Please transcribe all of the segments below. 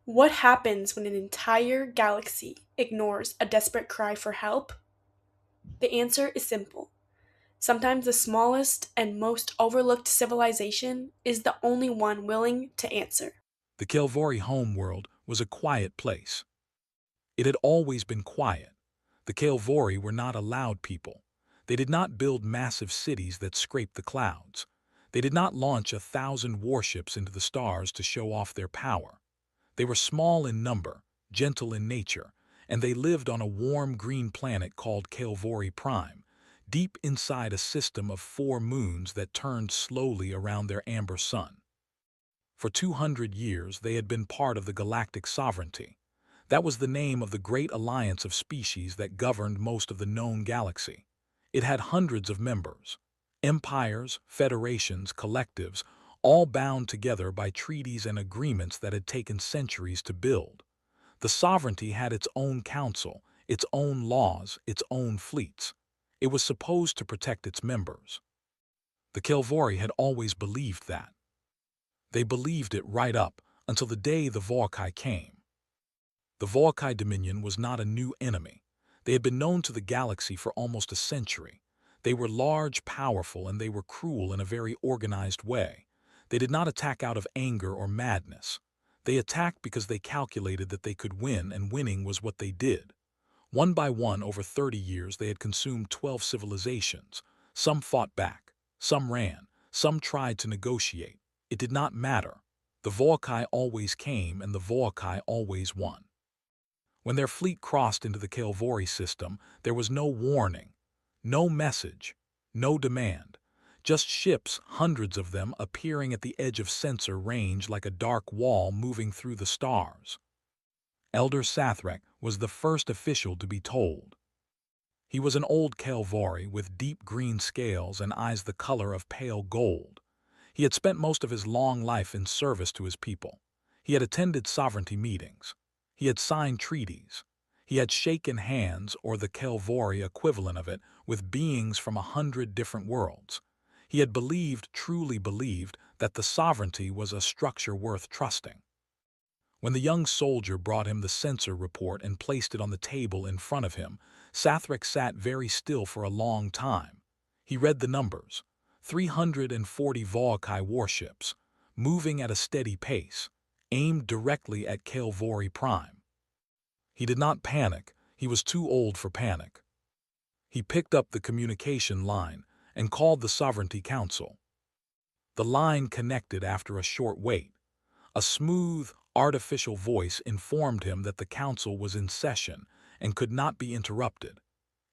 What happens when an entire galaxy ignores a desperate cry for help? The answer is simple. Sometimes the smallest and most overlooked civilization is the only one willing to answer. The Kelvorei homeworld was a quiet place. It had always been quiet. The Kelvorei were not a loud people. They did not build massive cities that scraped the clouds. They did not launch 1,000 warships into the stars to show off their power. They were small in number, gentle in nature, and they lived on a warm green planet called Kelvorei Prime, deep inside a system of 4 moons that turned slowly around their amber sun. For 200 years, they had been part of the Galactic Sovereignty. That was the name of the great alliance of species that governed most of the known galaxy. It had hundreds of members, empires, federations, collectives, all bound together by treaties and agreements that had taken centuries to build. The sovereignty had its own council, its own laws, its own fleets. It was supposed to protect its members. The Kelvori had always believed that. They believed it right up until the day the Vorai came. The Vorai Dominion was not a new enemy. They had been known to the galaxy for almost a century. They were large, powerful, and they were cruel in a very organized way. They did not attack out of anger or madness. They attacked because they calculated that they could win, and winning was what they did. One by one, over 30 years, they had consumed 12 civilizations. Some fought back, some ran, some tried to negotiate. It did not matter. The Vorai always came, and the Vorai always won. When their fleet crossed into the Kelvorei system, there was no warning, no message, no demand. Just ships, hundreds of them, appearing at the edge of sensor range like a dark wall moving through the stars. Elder Sathrek was the first official to be told. He was an old Kelvorei with deep green scales and eyes the color of pale gold. He had spent most of his long life in service to his people. He had attended sovereignty meetings. He had signed treaties. He had shaken hands, or the Kelvorei equivalent of it, with beings from 100 different worlds. He had believed, truly believed, that the sovereignty was a structure worth trusting. When the young soldier brought him the censor report and placed it on the table in front of him, Sathrek sat very still for a long time. He read the numbers: 340 Vorai warships, moving at a steady pace, aimed directly at Kelvorei Prime. He did not panic. He was too old for panic. He picked up the communication line and called the Sovereignty Council. The line connected after a short wait. A smooth, artificial voice informed him that the council was in session and could not be interrupted.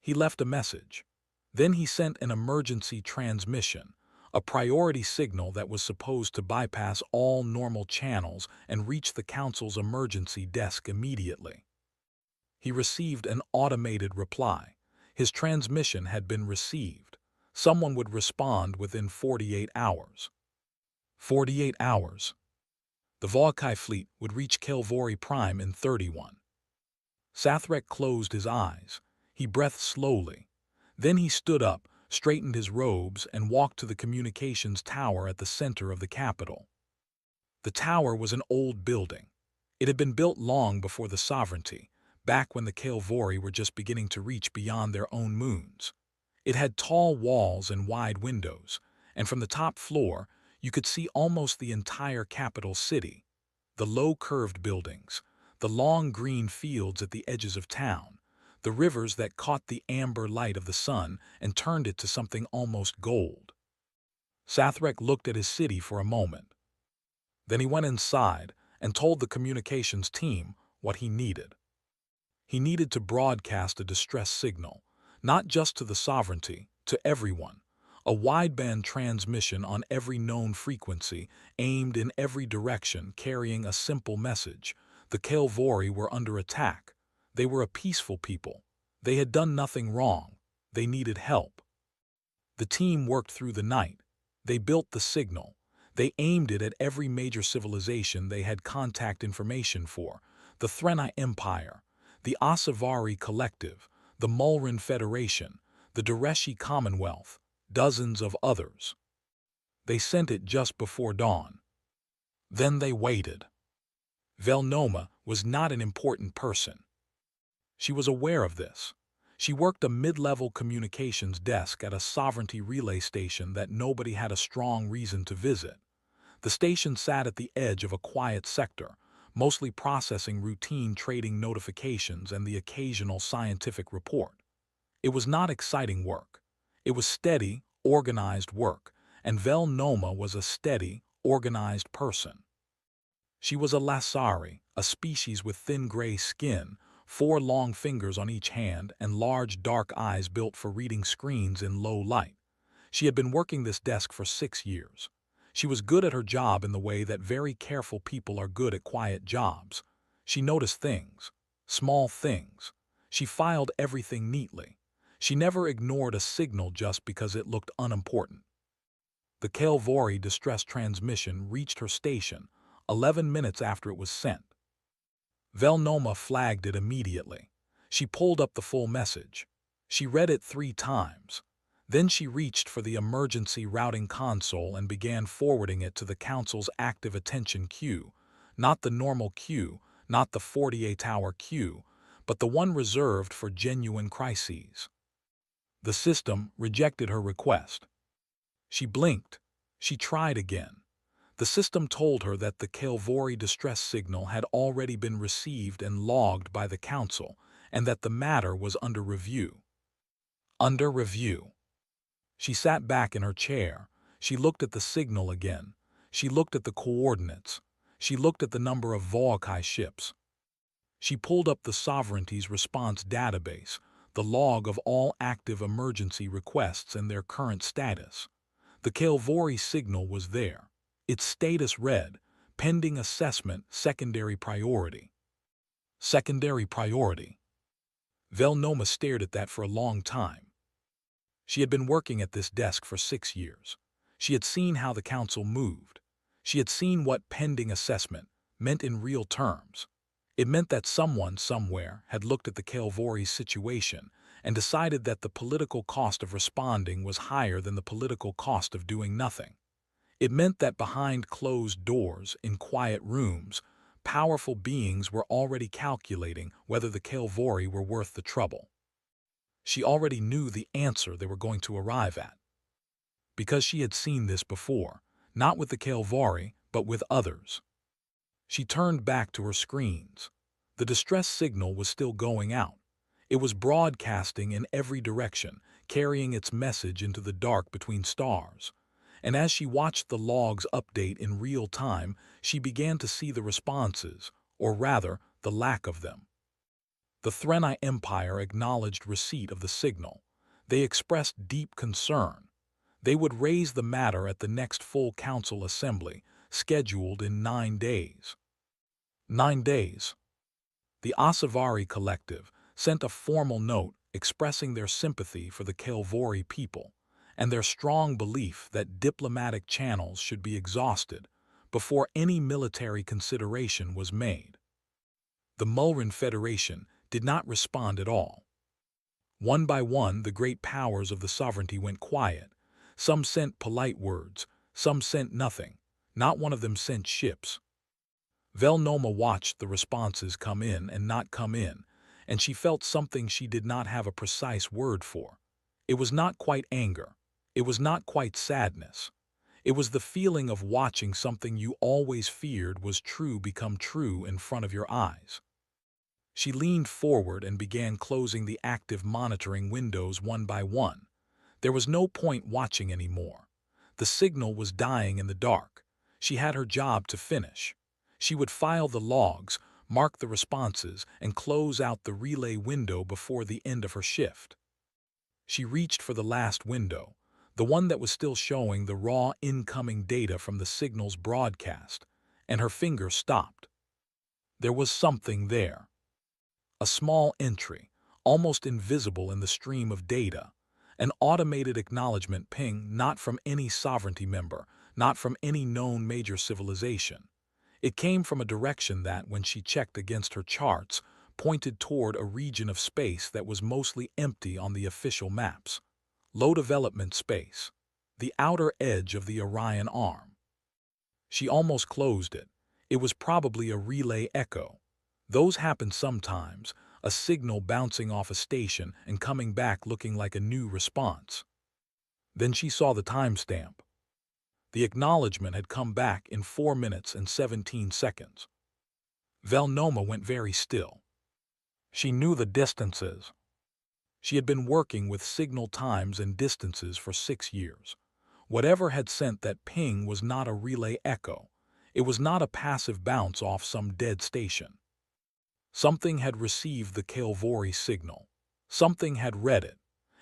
He left a message. Then he sent an emergency transmission, a priority signal that was supposed to bypass all normal channels and reach the council's emergency desk immediately. He received an automated reply. His transmission had been received. Someone would respond within 48 hours. 48 hours. The Vorai fleet would reach Kelvorei Prime in 31. Sathrek closed his eyes. He breathed slowly. Then he stood up, straightened his robes, and walked to the communications tower at the center of the capital. The tower was an old building. It had been built long before the sovereignty, back when the Kelvorei were just beginning to reach beyond their own moons. It had tall walls and wide windows, and from the top floor, you could see almost the entire capital city. The low curved buildings, the long green fields at the edges of town, the rivers that caught the amber light of the sun and turned it to something almost gold. Sathrek looked at his city for a moment. Then he went inside and told the communications team what he needed. He needed to broadcast a distress signal, not just to the sovereignty, to everyone. A wideband transmission on every known frequency, aimed in every direction, carrying a simple message. The Kelvorei were under attack. They were a peaceful people. They had done nothing wrong. They needed help. The team worked through the night. They built the signal. They aimed it at every major civilization they had contact information for: the Threnai Empire, the Asavari Collective, the Mulran Federation, the Dareshi Commonwealth, dozens of others. They sent it just before dawn. Then they waited. Velnoma was not an important person. She was aware of this. She worked a mid-level communications desk at a sovereignty relay station that nobody had a strong reason to visit. The station sat at the edge of a quiet sector, mostly processing routine trading notifications and the occasional scientific report. It was not exciting work. It was steady, organized work, and Velnoma was a steady, organized person. She was a Lasari, a species with thin gray skin, 4 long fingers on each hand, and large dark eyes built for reading screens in low light. She had been working this desk for 6 years. She was good at her job in the way that very careful people are good at quiet jobs. She noticed things, small things. She filed everything neatly. She never ignored a signal just because it looked unimportant. The Kelvorei distress transmission reached her station 11 minutes after it was sent. Velnoma flagged it immediately. She pulled up the full message. She read it 3 times. Then she reached for the emergency routing console and began forwarding it to the Council's active attention queue, not the normal queue, not the 48-hour queue, but the one reserved for genuine crises. The system rejected her request. She blinked. She tried again. The system told her that the Kelvorei distress signal had already been received and logged by the Council, and that the matter was under review. Under review. She sat back in her chair. She looked at the signal again. She looked at the coordinates. She looked at the number of Vorai ships. She pulled up the Sovereignty's response database, the log of all active emergency requests and their current status. The Kelvorei signal was there. Its status read, pending assessment, secondary priority. Secondary priority. Velnoma stared at that for a long time. She had been working at this desk for 6 years. She had seen how the Council moved. She had seen what pending assessment meant in real terms. It meant that someone somewhere had looked at the Kelvorei's situation and decided that the political cost of responding was higher than the political cost of doing nothing. It meant that behind closed doors, in quiet rooms, powerful beings were already calculating whether the Kelvorei were worth the trouble. She already knew the answer they were going to arrive at. Because she had seen this before, not with the Kelvorei, but with others. She turned back to her screens. The distress signal was still going out. It was broadcasting in every direction, carrying its message into the dark between stars. And as she watched the logs update in real time, she began to see the responses, or rather, the lack of them. The Threnai Empire acknowledged receipt of the signal. They expressed deep concern. They would raise the matter at the next full council assembly, scheduled in 9 days. 9 days. The Asavari Collective sent a formal note expressing their sympathy for the Kelvorei people and their strong belief that diplomatic channels should be exhausted before any military consideration was made. The Mulran Federation did not respond at all. One by one, the great powers of the sovereignty went quiet. Some sent polite words, some sent nothing. Not one of them sent ships. Velnoma watched the responses come in and not come in, and she felt something she did not have a precise word for. It was not quite anger. It was not quite sadness. It was the feeling of watching something you always feared was true become true in front of your eyes. She leaned forward and began closing the active monitoring windows one by one. There was no point watching anymore. The signal was dying in the dark. She had her job to finish. She would file the logs, mark the responses, and close out the relay window before the end of her shift. She reached for the last window, the one that was still showing the raw incoming data from the signal's broadcast, and her finger stopped. There was something there. A small entry, almost invisible in the stream of data, an automated acknowledgement ping not from any sovereignty member, not from any known major civilization. It came from a direction that, when she checked against her charts, pointed toward a region of space that was mostly empty on the official maps. Low development space. The outer edge of the Orion Arm. She almost closed it. It was probably a relay echo. Those happen sometimes, a signal bouncing off a station and coming back looking like a new response. Then she saw the timestamp. The acknowledgement had come back in 4 minutes and 17 seconds. Velnoma went very still. She knew the distances. She had been working with signal times and distances for 6 years. Whatever had sent that ping was not a relay echo. It was not a passive bounce off some dead station. Something had received the Kelvorei signal. Something had read it.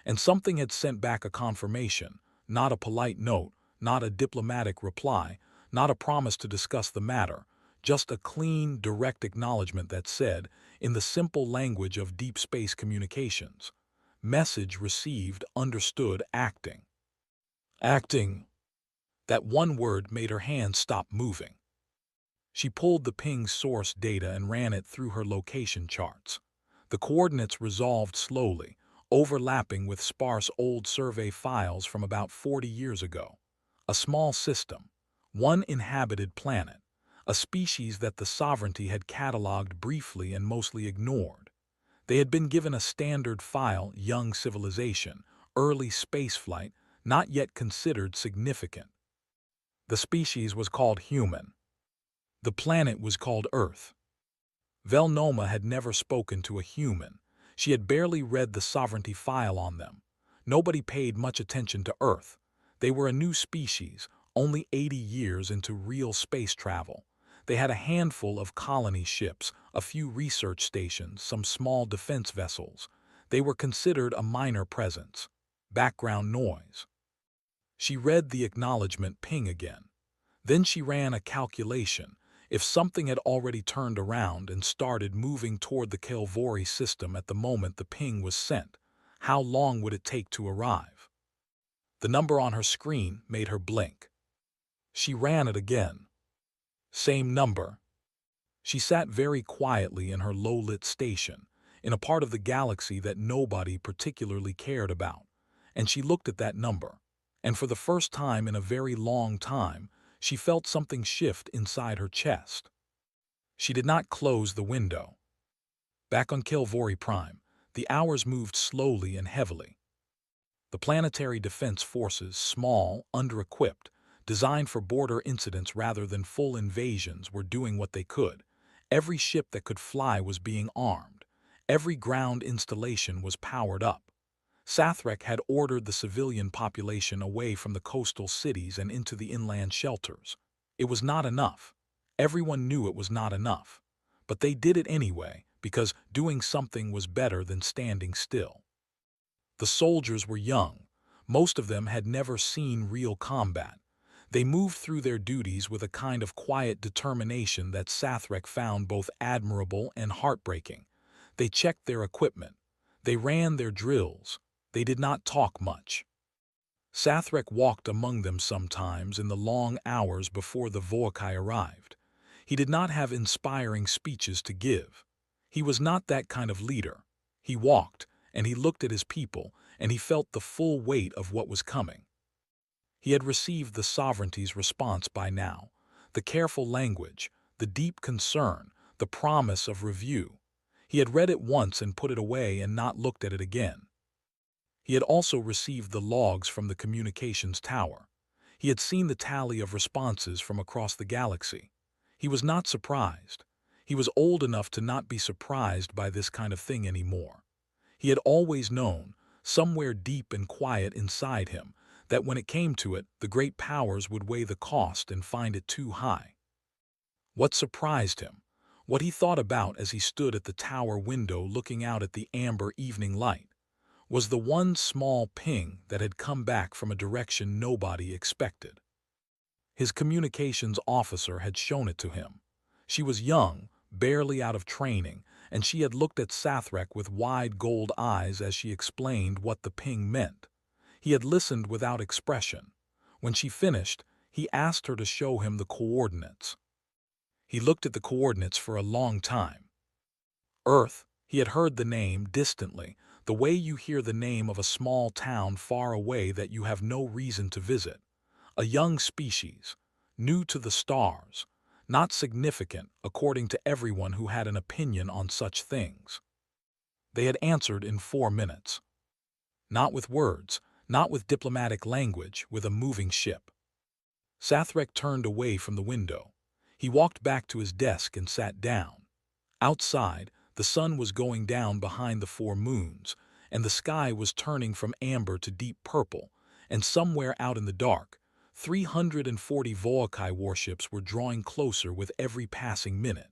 And something had sent back a confirmation, not a polite note, not a diplomatic reply, not a promise to discuss the matter, just a clean, direct acknowledgement that said, in the simple language of deep space communications, message received, understood, acting. Acting. That one word made her hands stop moving. She pulled the ping's source data and ran it through her location charts. The coordinates resolved slowly, overlapping with sparse old survey files from about 40 years ago. A small system, one inhabited planet, a species that the Sovereignty had catalogued briefly and mostly ignored. They had been given a standard file, young civilization, early spaceflight, not yet considered significant. The species was called human. The planet was called Earth. Velnoma had never spoken to a human. She had barely read the Sovereignty file on them. Nobody paid much attention to Earth. They were a new species, only 80 years into real space travel. They had a handful of colony ships, a few research stations, some small defense vessels. They were considered a minor presence. Background noise. She read the acknowledgement ping again. Then she ran a calculation. If something had already turned around and started moving toward the Kelvorei system at the moment the ping was sent, how long would it take to arrive? The number on her screen made her blink. She ran it again. Same number. She sat very quietly in her low-lit station, in a part of the galaxy that nobody particularly cared about, and she looked at that number. And for the first time in a very long time, she felt something shift inside her chest. She did not close the window. Back on Kelvorei Prime, the hours moved slowly and heavily. The planetary defense forces, small, under-equipped, designed for border incidents rather than full invasions, were doing what they could. Every ship that could fly was being armed. Every ground installation was powered up. Sathrek had ordered the civilian population away from the coastal cities and into the inland shelters. It was not enough. Everyone knew it was not enough. But they did it anyway, because doing something was better than standing still. The soldiers were young. Most of them had never seen real combat. They moved through their duties with a kind of quiet determination that Sathrek found both admirable and heartbreaking. They checked their equipment. They ran their drills. They did not talk much. Sathrek walked among them sometimes in the long hours before the Vorai arrived. He did not have inspiring speeches to give. He was not that kind of leader. He walked, and he looked at his people, and he felt the full weight of what was coming. He had received the Sovereignty's response by now, the careful language, the deep concern, the promise of review. He had read it once and put it away and not looked at it again. He had also received the logs from the communications tower. He had seen the tally of responses from across the galaxy. He was not surprised. He was old enough to not be surprised by this kind of thing anymore. He had always known, somewhere deep and quiet inside him, that when it came to it, the great powers would weigh the cost and find it too high. What surprised him, what he thought about as he stood at the tower window looking out at the amber evening light, was the one small ping that had come back from a direction nobody expected. His communications officer had shown it to him. She was young, barely out of training, and she had looked at Sathrek with wide gold eyes as she explained what the ping meant. He had listened without expression. When she finished, he asked her to show him the coordinates. He looked at the coordinates for a long time. Earth, he had heard the name distantly, the way you hear the name of a small town far away that you have no reason to visit. A young species, new to the stars, not significant according to everyone who had an opinion on such things. They had answered in 4 minutes. Not with words, not with diplomatic language, with a moving ship. Sathrek turned away from the window. He walked back to his desk and sat down. Outside, the sun was going down behind the 4 moons, and the sky was turning from amber to deep purple, and somewhere out in the dark, 340 Vorai warships were drawing closer with every passing minute.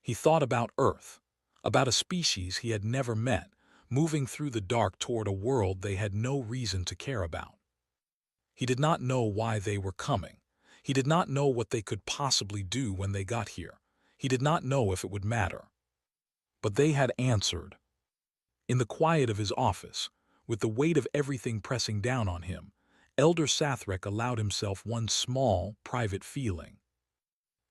He thought about Earth, about a species he had never met, moving through the dark toward a world they had no reason to care about. He did not know why they were coming. He did not know what they could possibly do when they got here. He did not know if it would matter. But they had answered. In the quiet of his office, with the weight of everything pressing down on him, Elder Sathrek allowed himself one small, private feeling.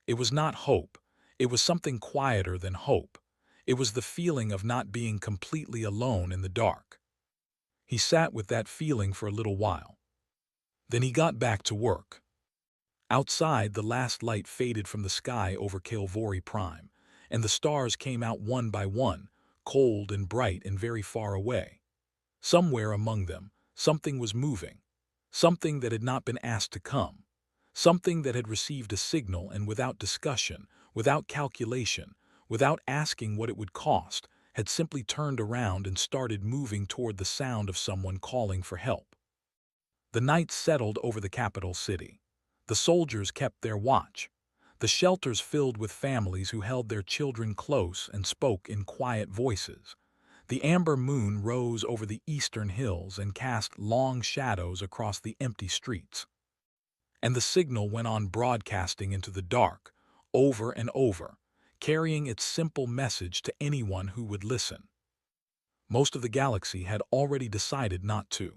It was not hope. It was something quieter than hope. It was the feeling of not being completely alone in the dark. He sat with that feeling for a little while. Then he got back to work. Outside, the last light faded from the sky over Kelvorei Prime, and the stars came out one by one, cold and bright and very far away. Somewhere among them, something was moving, something that had not been asked to come, something that had received a signal and without discussion, without calculation, without asking what it would cost, had simply turned around and started moving toward the sound of someone calling for help. The night settled over the capital city. The soldiers kept their watch. The shelters filled with families who held their children close and spoke in quiet voices. The amber moon rose over the eastern hills and cast long shadows across the empty streets. And the signal went on broadcasting into the dark, over and over, carrying its simple message to anyone who would listen. Most of the galaxy had already decided not to.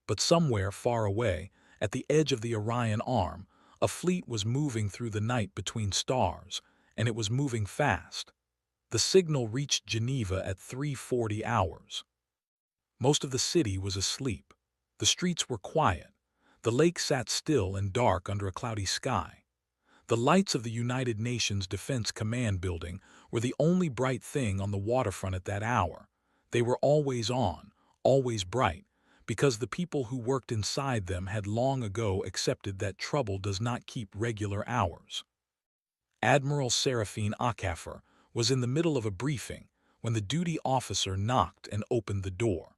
But somewhere far away, at the edge of the Orion Arm, a fleet was moving through the night between stars, and it was moving fast. The signal reached Geneva at 3:40 hours. Most of the city was asleep. The streets were quiet. The lake sat still and dark under a cloudy sky. The lights of the United Nations Defense Command building were the only bright thing on the waterfront at that hour. They were always on, always bright, because the people who worked inside them had long ago accepted that trouble does not keep regular hours. Admiral Seraphine Akafer was in the middle of a briefing when the duty officer knocked and opened the door.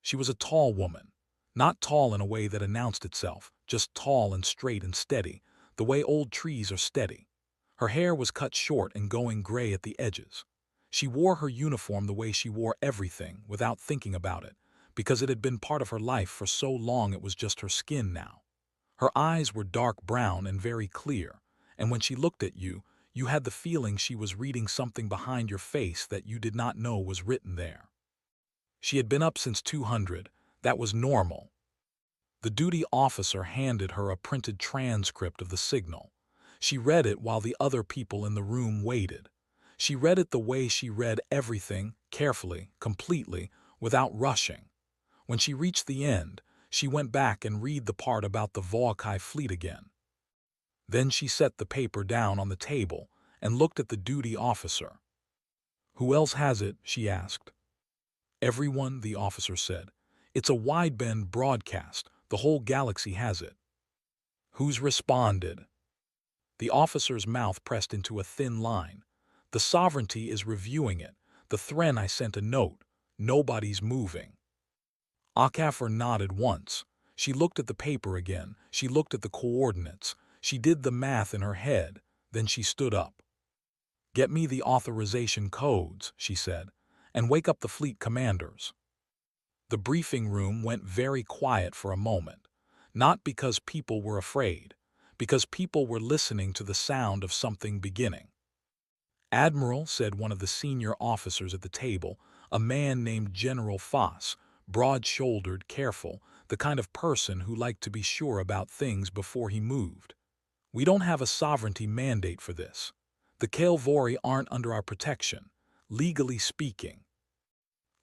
She was a tall woman, not tall in a way that announced itself, just tall and straight and steady, the way old trees are steady. Her hair was cut short and going gray at the edges. She wore her uniform the way she wore everything, without thinking about it, because it had been part of her life for so long it was just her skin now. Her eyes were dark brown and very clear, and when she looked at you, you had the feeling she was reading something behind your face that you did not know was written there. She had been up since 200, that was normal. The duty officer handed her a printed transcript of the signal. She read it while the other people in the room waited. She read it the way she read everything, carefully, completely, without rushing. When she reached the end, she went back and read the part about the Vorai fleet again. Then she set the paper down on the table and looked at the duty officer. "Who else has it?" she asked. "Everyone," the officer said. "It's a wideband broadcast. The whole galaxy has it." "Who's responded?" The officer's mouth pressed into a thin line. "The Sovereignty is reviewing it. The Thren I sent a note. Nobody's moving." Akafer nodded once. She looked at the paper again. She looked at the coordinates. She did the math in her head. Then she stood up. "Get me the authorization codes," she said, "and wake up the fleet commanders." The briefing room went very quiet for a moment, not because people were afraid, because people were listening to the sound of something beginning. "Admiral," said one of the senior officers at the table, a man named General Foss, broad-shouldered, careful, the kind of person who liked to be sure about things before he moved. "We don't have a sovereignty mandate for this. The Kelvorei aren't under our protection, legally speaking."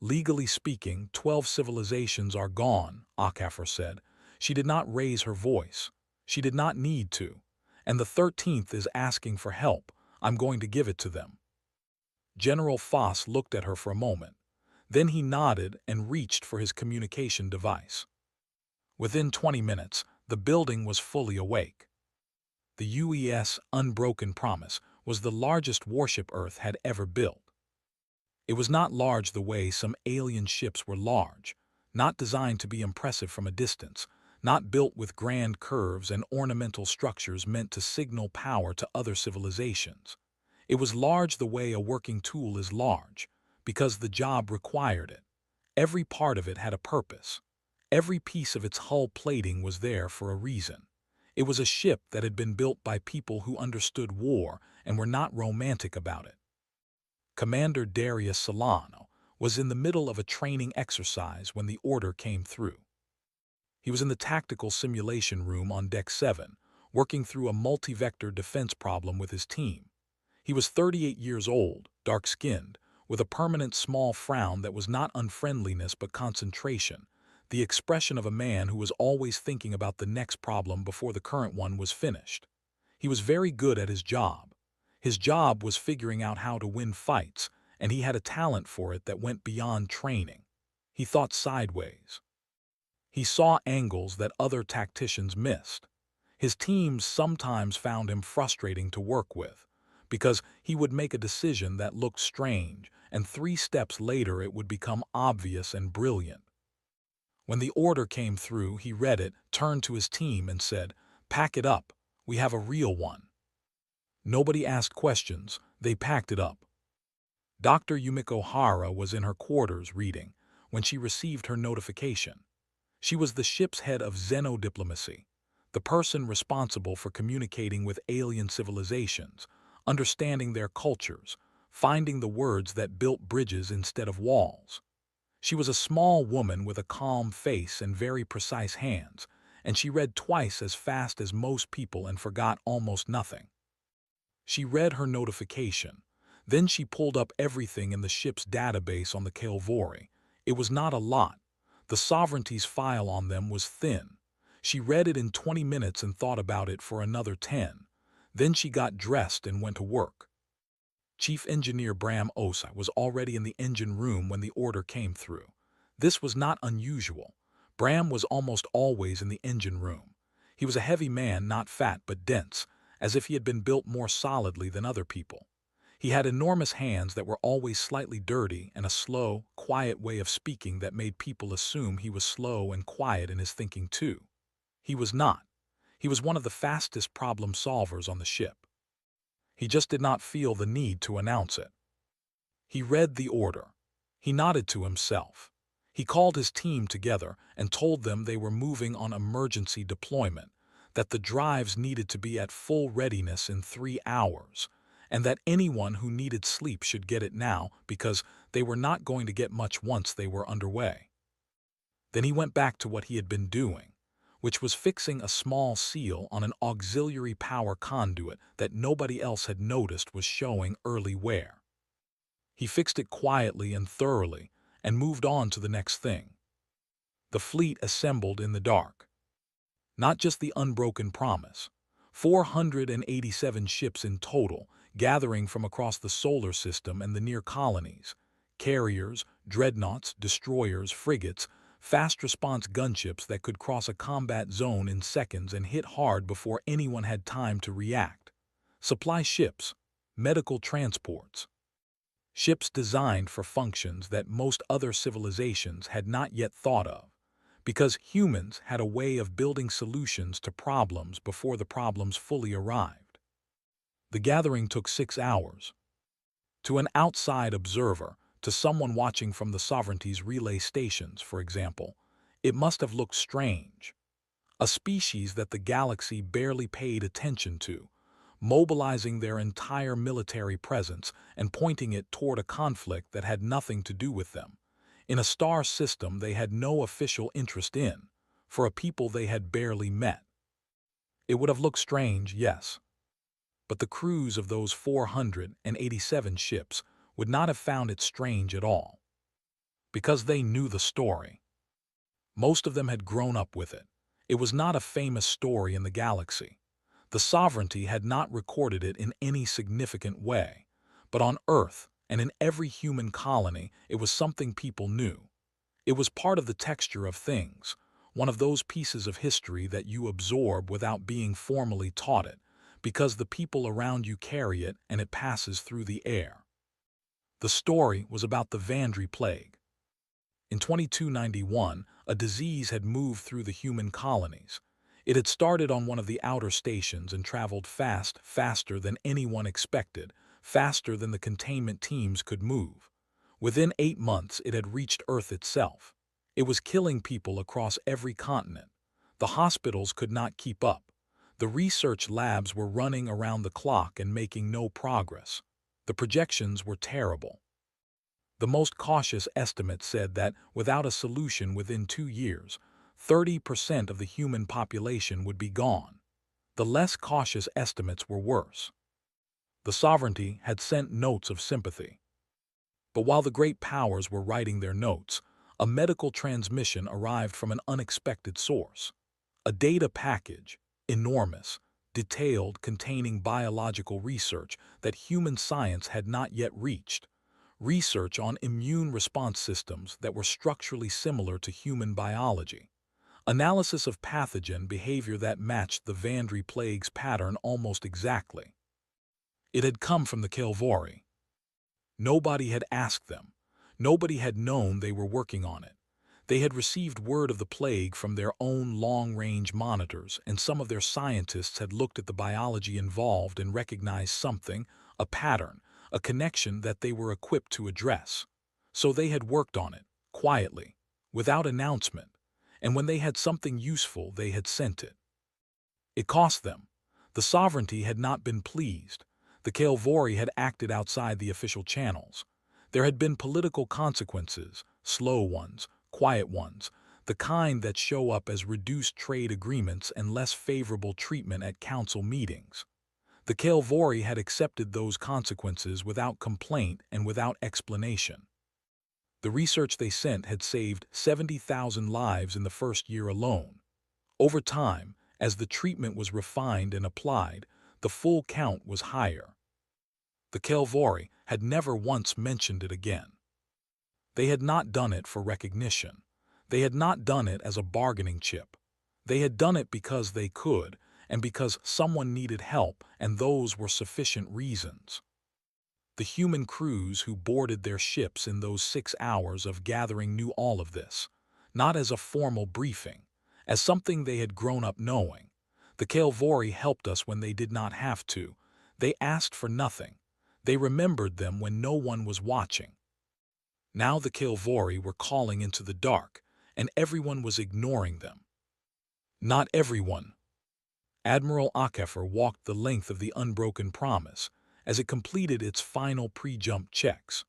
"Legally speaking, 12 civilizations are gone," Akafer said. She did not raise her voice. She did not need to. and the 13th is asking for help. I'm going to give it to them." General Foss looked at her for a moment. Then he nodded and reached for his communication device. Within 20 minutes, the building was fully awake. The UES Unbroken Promise was the largest warship Earth had ever built. It was not large the way some alien ships were large, not designed to be impressive from a distance, not built with grand curves and ornamental structures meant to signal power to other civilizations. It was large the way a working tool is large, because the job required it. Every part of it had a purpose. Every piece of its hull plating was there for a reason. It was a ship that had been built by people who understood war and were not romantic about it. Commander Darius Solano was in the middle of a training exercise when the order came through. He was in the tactical simulation room on Deck 7, working through a multi-vector defense problem with his team. He was 38 years old, dark-skinned, with a permanent small frown that was not unfriendliness but concentration, the expression of a man who was always thinking about the next problem before the current one was finished. He was very good at his job. His job was figuring out how to win fights, and he had a talent for it that went beyond training. He thought sideways. He saw angles that other tacticians missed. His teams sometimes found him frustrating to work with, because he would make a decision that looked strange, and 3 steps later it would become obvious and brilliant. When the order came through, he read it, turned to his team and said, "Pack it up, we have a real one." Nobody asked questions, they packed it up. Dr. Yumiko Hara was in her quarters reading when she received her notification. She was the ship's head of xenodiplomacy, the person responsible for communicating with alien civilizations, understanding their cultures, finding the words that built bridges instead of walls. She was a small woman with a calm face and very precise hands, and she read twice as fast as most people and forgot almost nothing. She read her notification. Then she pulled up everything in the ship's database on the Kelvorei. It was not a lot. The Sovereignty's file on them was thin. She read it in 20 minutes and thought about it for another 10. Then she got dressed and went to work. Chief Engineer Bram Osa was already in the engine room when the order came through. This was not unusual. Bram was almost always in the engine room. He was a heavy man, not fat but dense, as if he had been built more solidly than other people. He had enormous hands that were always slightly dirty and a slow, quiet way of speaking that made people assume he was slow and quiet in his thinking too. He was not. He was one of the fastest problem solvers on the ship. He just did not feel the need to announce it. He read the order. He nodded to himself. He called his team together and told them they were moving on emergency deployment, that the drives needed to be at full readiness in 3 hours, and that anyone who needed sleep should get it now because they were not going to get much once they were underway. Then he went back to what he had been doing, which was fixing a small seal on an auxiliary power conduit that nobody else had noticed was showing early wear. He fixed it quietly and thoroughly and moved on to the next thing. The fleet assembled in the dark. Not just the Unbroken Promise. 487 ships in total, gathering from across the solar system and the near colonies. Carriers, dreadnoughts, destroyers, frigates, fast-response gunships that could cross a combat zone in seconds and hit hard before anyone had time to react. Supply ships, medical transports. Ships designed for functions that most other civilizations had not yet thought of, because humans had a way of building solutions to problems before the problems fully arrived. The gathering took 6 hours. To an outside observer, to someone watching from the Sovereignty's relay stations, for example, it must have looked strange. A species that the galaxy barely paid attention to, mobilizing their entire military presence and pointing it toward a conflict that had nothing to do with them, in a star system they had no official interest in, for a people they had barely met. It would have looked strange, yes. But the crews of those 487 ships would not have found it strange at all, because they knew the story. Most of them had grown up with it. It was not a famous story in the galaxy. The Sovereignty had not recorded it in any significant way, but on Earth and in every human colony it was something people knew. It was part of the texture of things, one of those pieces of history that you absorb without being formally taught it, because the people around you carry it and it passes through the air. The story was about the Vandry Plague. In 2291, a disease had moved through the human colonies. It had started on one of the outer stations and traveled fast, faster than anyone expected, faster than the containment teams could move. Within 8 months, it had reached Earth itself. It was killing people across every continent. The hospitals could not keep up. The research labs were running around the clock and making no progress. The projections were terrible. The most cautious estimate said that without a solution within 2 years, 30% of the human population would be gone. The less cautious estimates were worse. The Sovereignty had sent notes of sympathy. But while the great powers were writing their notes, a medical transmission arrived from an unexpected source. A data package, enormous, detailed, containing biological research that human science had not yet reached. Research on immune response systems that were structurally similar to human biology. Analysis of pathogen behavior that matched the Vandry plague's pattern almost exactly. It had come from the Kelvorei. Nobody had asked them. Nobody had known they were working on it. They had received word of the plague from their own long-range monitors, and some of their scientists had looked at the biology involved and recognized something, a pattern, a connection that they were equipped to address. So they had worked on it, quietly, without announcement, and when they had something useful, they had sent it. It cost them. The Sovereignty had not been pleased. The Kelvorei had acted outside the official channels. There had been political consequences, slow ones, quiet ones, the kind that show up as reduced trade agreements and less favorable treatment at council meetings. The Kelvorei had accepted those consequences without complaint and without explanation. The research they sent had saved 70,000 lives in the first year alone. Over time, as the treatment was refined and applied, the full count was higher. The Kelvorei had never once mentioned it again. They had not done it for recognition. They had not done it as a bargaining chip. They had done it because they could, and because someone needed help, and those were sufficient reasons. The human crews who boarded their ships in those 6 hours of gathering knew all of this, not as a formal briefing, as something they had grown up knowing. The Kelvorei helped us when they did not have to. They asked for nothing. They remembered them when no one was watching. Now the Kelvorei were calling into the dark, and everyone was ignoring them. Not everyone. Admiral Akefer walked the length of the unbroken promise as it completed its final pre-jump checks.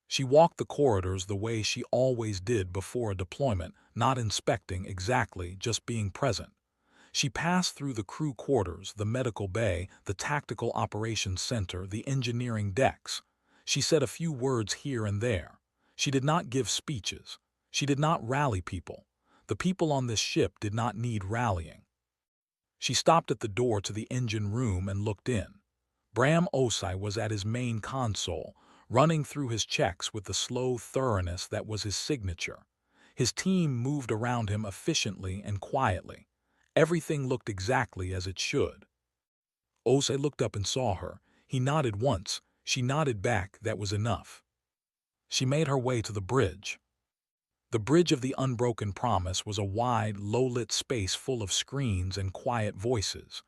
She walked the corridors the way she always did before a deployment, not inspecting exactly, just being present. She passed through the crew quarters, the medical bay, the tactical operations center, the engineering decks. She said a few words here and there. She did not give speeches. She did not rally people. The people on this ship did not need rallying. She stopped at the door to the engine room and looked in. Bram Osai was at his main console, running through his checks with the slow thoroughness that was his signature. His team moved around him efficiently and quietly. Everything looked exactly as it should. Osei looked up and saw her. He nodded once. She nodded back. That was enough. She made her way to the bridge. The bridge of the unbroken promise was a wide, low-lit space full of screens and quiet voices.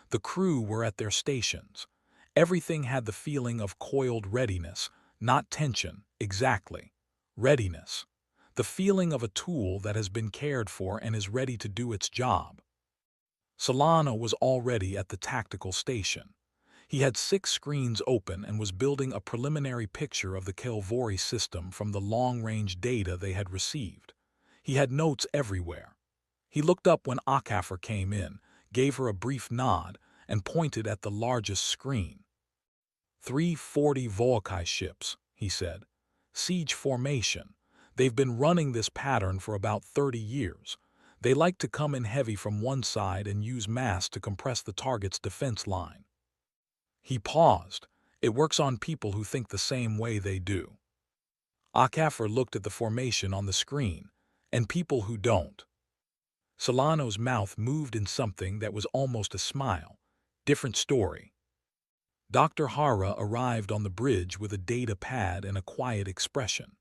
The crew were at their stations. Everything had the feeling of coiled readiness, not tension, exactly. Readiness. The feeling of a tool that has been cared for and is ready to do its job. Solano was already at the tactical station. He had 6 screens open and was building a preliminary picture of the Kelvorei system from the long-range data they had received. He had notes everywhere. He looked up when Akafer came in, gave her a brief nod, and pointed at the largest screen. 340 Vorai ships, he said. Siege formation. They've been running this pattern for about 30 years. They like to come in heavy from one side and use mass to compress the target's defense line. He paused. It works on people who think the same way they do. Akafar looked at the formation on the screen, and people who don't. Solano's mouth moved in something that was almost a smile. Different story. Dr. Hara arrived on the bridge with a data pad and a quiet expression.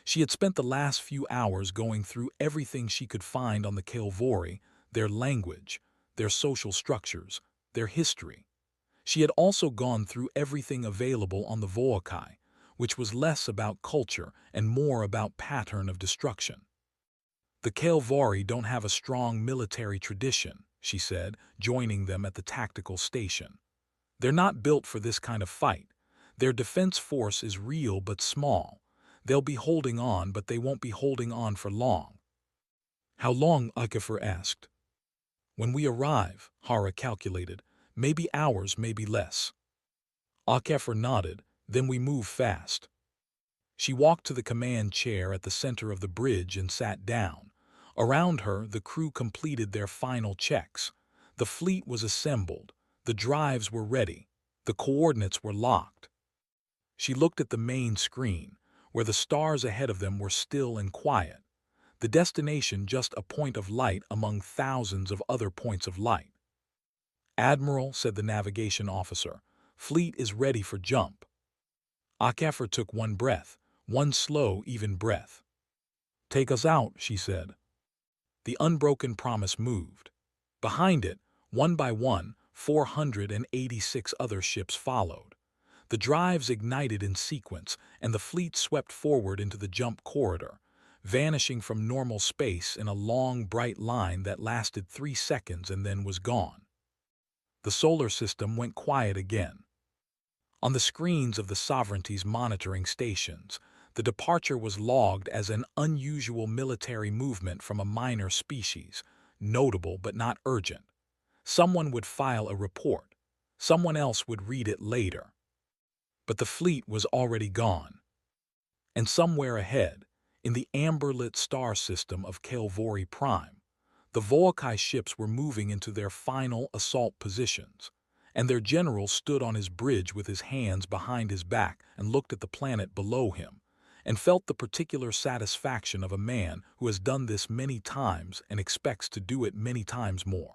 She had spent the last few hours going through everything she could find on the Kelvorei, their language, their social structures, their history. She had also gone through everything available on the Vorai, which was less about culture and more about pattern of destruction. The Kelvorei don't have a strong military tradition, she said, joining them at the tactical station. They're not built for this kind of fight. Their defense force is real but small. They'll be holding on, but they won't be holding on for long. How long? Akafar asked. When we arrive, Hara calculated. Maybe hours, maybe less. Akafar nodded. Then we move fast. She walked to the command chair at the center of the bridge and sat down. Around her, the crew completed their final checks. The fleet was assembled. The drives were ready. The coordinates were locked. She looked at the main screen, where the stars ahead of them were still and quiet. The destination just a point of light among thousands of other points of light. Admiral, said the navigation officer, fleet is ready for jump. Akafar took one breath, one slow, even breath. Take us out, she said. The unbroken promise moved. Behind it, one by one, 486 other ships followed. The drives ignited in sequence, and the fleet swept forward into the jump corridor, vanishing from normal space in a long, bright line that lasted 3 seconds and then was gone. The solar system went quiet again. On the screens of the Sovereignty's monitoring stations, the departure was logged as an unusual military movement from a minor species, notable but not urgent. Someone would file a report. Someone else would read it later. But the fleet was already gone. And somewhere ahead, in the amber-lit star system of Kelvorei Prime, the Vorai ships were moving into their final assault positions, and their general stood on his bridge with his hands behind his back and looked at the planet below him, and felt the particular satisfaction of a man who has done this many times and expects to do it many times more.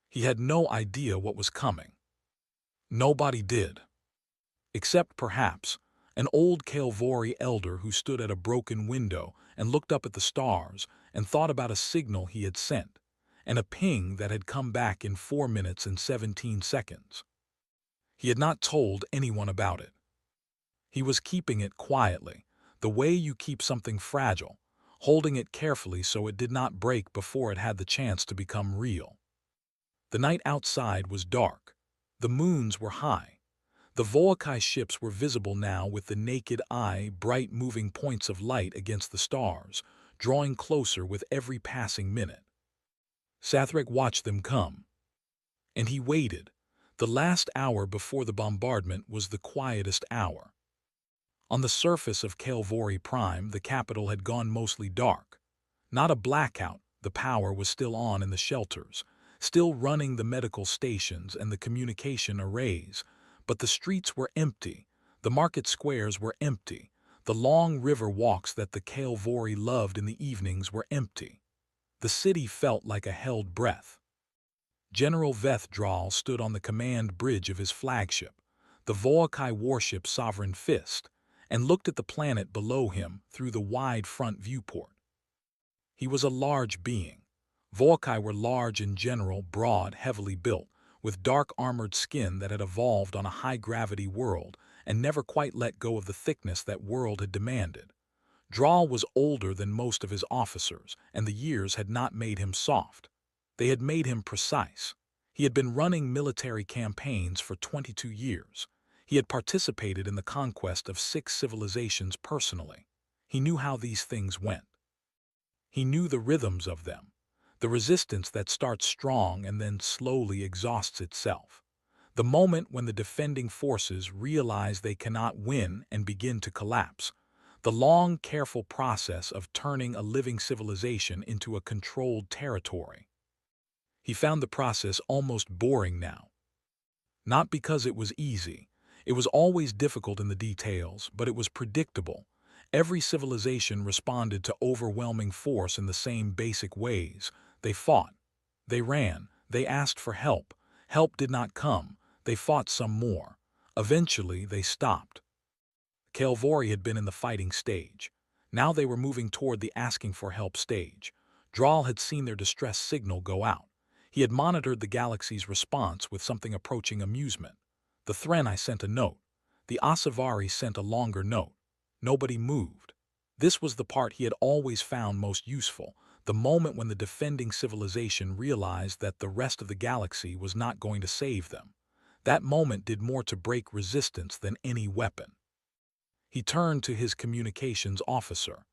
He had no idea what was coming. Nobody did. Except, perhaps, an old Kelvorei elder who stood at a broken window and looked up at the stars and thought about a signal he had sent, and a ping that had come back in 4 minutes and 17 seconds. He had not told anyone about it. He was keeping it quietly, the way you keep something fragile, holding it carefully so it did not break before it had the chance to become real. The night outside was dark. The moons were high. The Vorai ships were visible now with the naked eye, bright moving points of light against the stars, drawing closer with every passing minute. Sathrek watched them come. And he waited. The last hour before the bombardment was the quietest hour. On the surface of Kelvorei Prime, the capital had gone mostly dark. Not a blackout, the power was still on in the shelters, still running the medical stations and the communication arrays, but the streets were empty, the market squares were empty, the long river walks that the Kelvorei loved in the evenings were empty. The city felt like a held breath. General Vethdrahl stood on the command bridge of his flagship, the Vorai warship Sovereign Fist, and looked at the planet below him through the wide front viewport. He was a large being. Vorai were large in general, broad, heavily built, with dark armored skin that had evolved on a high-gravity world and never quite let go of the thickness that world had demanded. Drahl was older than most of his officers, and the years had not made him soft. They had made him precise. He had been running military campaigns for 22 years. He had participated in the conquest of 6 civilizations personally. He knew how these things went. He knew the rhythms of them. The resistance that starts strong and then slowly exhausts itself. The moment when the defending forces realize they cannot win and begin to collapse. The The long, careful process of turning a living civilization into a controlled territory. He found the process almost boring now. Not because it was easy. It was always difficult in the details, but it was predictable. Every civilization responded to overwhelming force in the same basic ways. They fought. They ran. They asked for help. Help did not come. They fought some more. Eventually, they stopped. Kelvorei had been in the fighting stage. Now they were moving toward the asking for help stage. Draal had seen their distress signal go out. He had monitored the galaxy's response with something approaching amusement. The Threnai sent a note. The Asavari sent a longer note. Nobody moved. This was the part he had always found most useful, the moment when the defending civilization realized that the rest of the galaxy was not going to save them. That moment did more to break resistance than any weapon. He turned to his communications officer.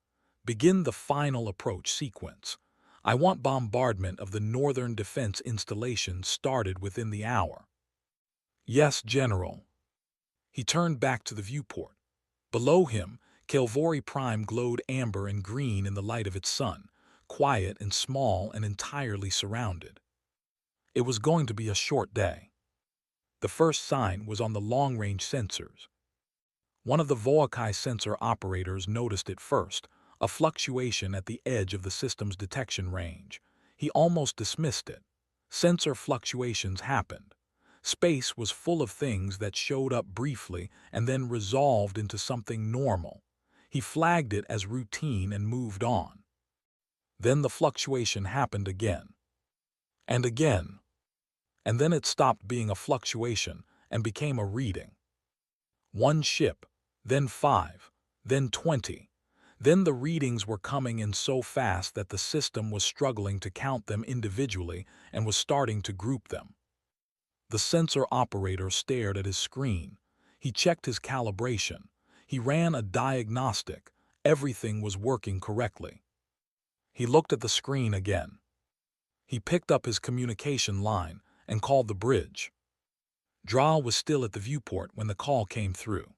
Begin the final approach sequence. I want bombardment of the northern defense installations started within the hour. Yes, General. He turned back to the viewport. Below him, Kelvorei Prime glowed amber and green in the light of its sun, quiet and small and entirely surrounded. It was going to be a short day. The first sign was on the long-range sensors. One of the Vorai sensor operators noticed it first, a fluctuation at the edge of the system's detection range. He almost dismissed it. Sensor fluctuations happened. Space was full of things that showed up briefly and then resolved into something normal. He flagged it as routine and moved on. Then the fluctuation happened again. And again. And then it stopped being a fluctuation and became a reading. One ship, then 5, then 20. Then the readings were coming in so fast that the system was struggling to count them individually and was starting to group them. The sensor operator stared at his screen. He checked his calibration. He ran a diagnostic. Everything was working correctly. He looked at the screen again. He picked up his communication line and called the bridge. Draal was still at the viewport when the call came through.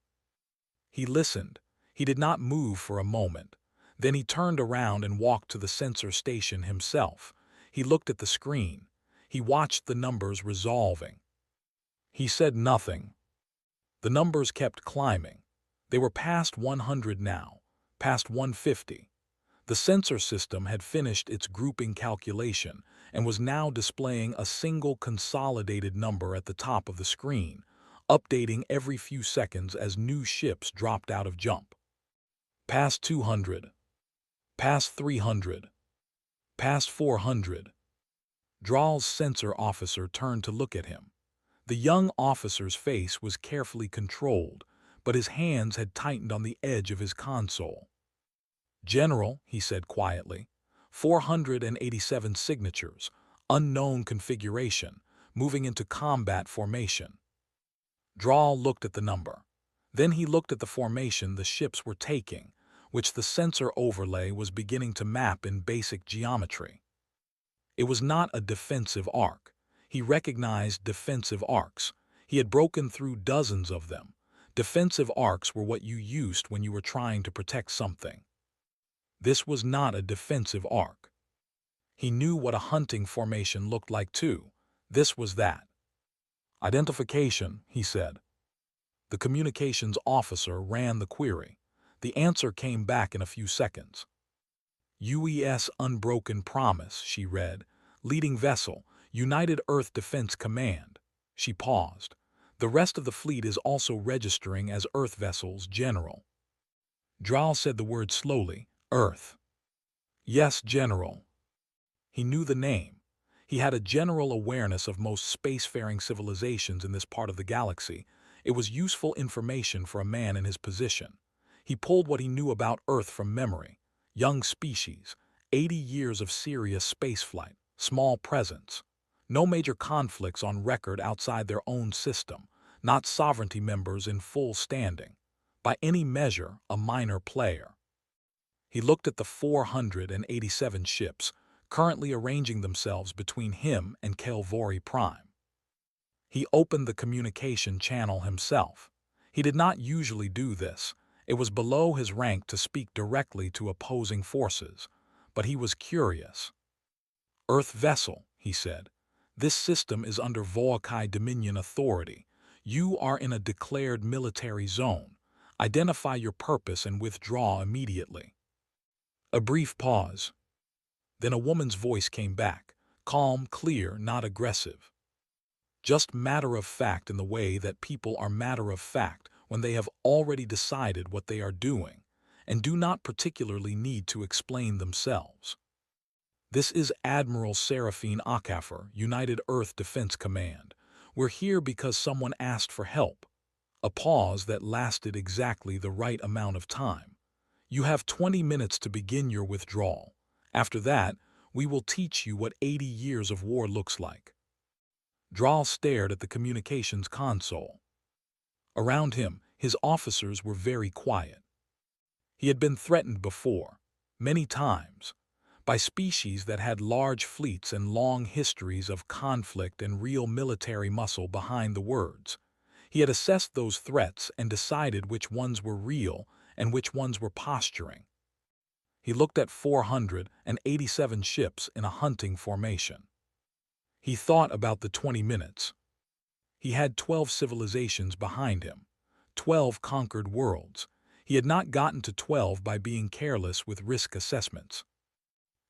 He listened. He did not move for a moment. Then he turned around and walked to the sensor station himself. He looked at the screen. He watched the numbers resolving. He said nothing. The numbers kept climbing. They were past 100 now, past 150. The sensor system had finished its grouping calculation and was now displaying a single consolidated number at the top of the screen, updating every few seconds as new ships dropped out of jump. Past 200. Past 300. Past 400. Draal's sensor officer turned to look at him. The young officer's face was carefully controlled, but his hands had tightened on the edge of his console. General, he said quietly, 487 signatures, unknown configuration, moving into combat formation. Draal looked at the number. Then he looked at the formation the ships were taking, which the sensor overlay was beginning to map in basic geometry. It was not a defensive arc. He recognized defensive arcs. He had broken through dozens of them. Defensive arcs were what you used when you were trying to protect something. This was not a defensive arc. He knew what a hunting formation looked like too. This was that. Identification, he said. The communications officer ran the query. The answer came back in a few seconds. UES Unbroken Promise, she read. Leading vessel, United Earth Defense Command. She paused. The rest of the fleet is also registering as Earth vessels, General. Draal said the word slowly. Earth. Yes, General. He knew the name. He had a general awareness of most spacefaring civilizations in this part of the galaxy. It was useful information for a man in his position. He pulled what he knew about Earth from memory. Young species, 80 years of serious spaceflight, small presence. No major conflicts on record outside their own system, not sovereignty members in full standing. By any measure, a minor player. He looked at the 487 ships, currently arranging themselves between him and Kelvorei Prime. He opened the communication channel himself. He did not usually do this. It was below his rank to speak directly to opposing forces, but he was curious. Earth vessel, he said. This system is under Vorai Dominion authority. You are in a declared military zone. Identify your purpose and withdraw immediately. A brief pause. Then a woman's voice came back, calm, clear, not aggressive. Just matter of fact in the way that people are matter of fact when they have already decided what they are doing and do not particularly need to explain themselves. This is Admiral Seraphine Akafer, United Earth Defense Command. We're here because someone asked for help. A pause that lasted exactly the right amount of time. You have 20 minutes to begin your withdrawal. After that, we will teach you what 80 years of war looks like. Draal stared at the communications console. Around him, his officers were very quiet. He had been threatened before, many times, by species that had large fleets and long histories of conflict and real military muscle behind the words. He had assessed those threats and decided which ones were real and which ones were posturing. He looked at 487 ships in a hunting formation. He thought about the 20 minutes. He had 12 civilizations behind him, 12 conquered worlds. He had not gotten to 12 by being careless with risk assessments.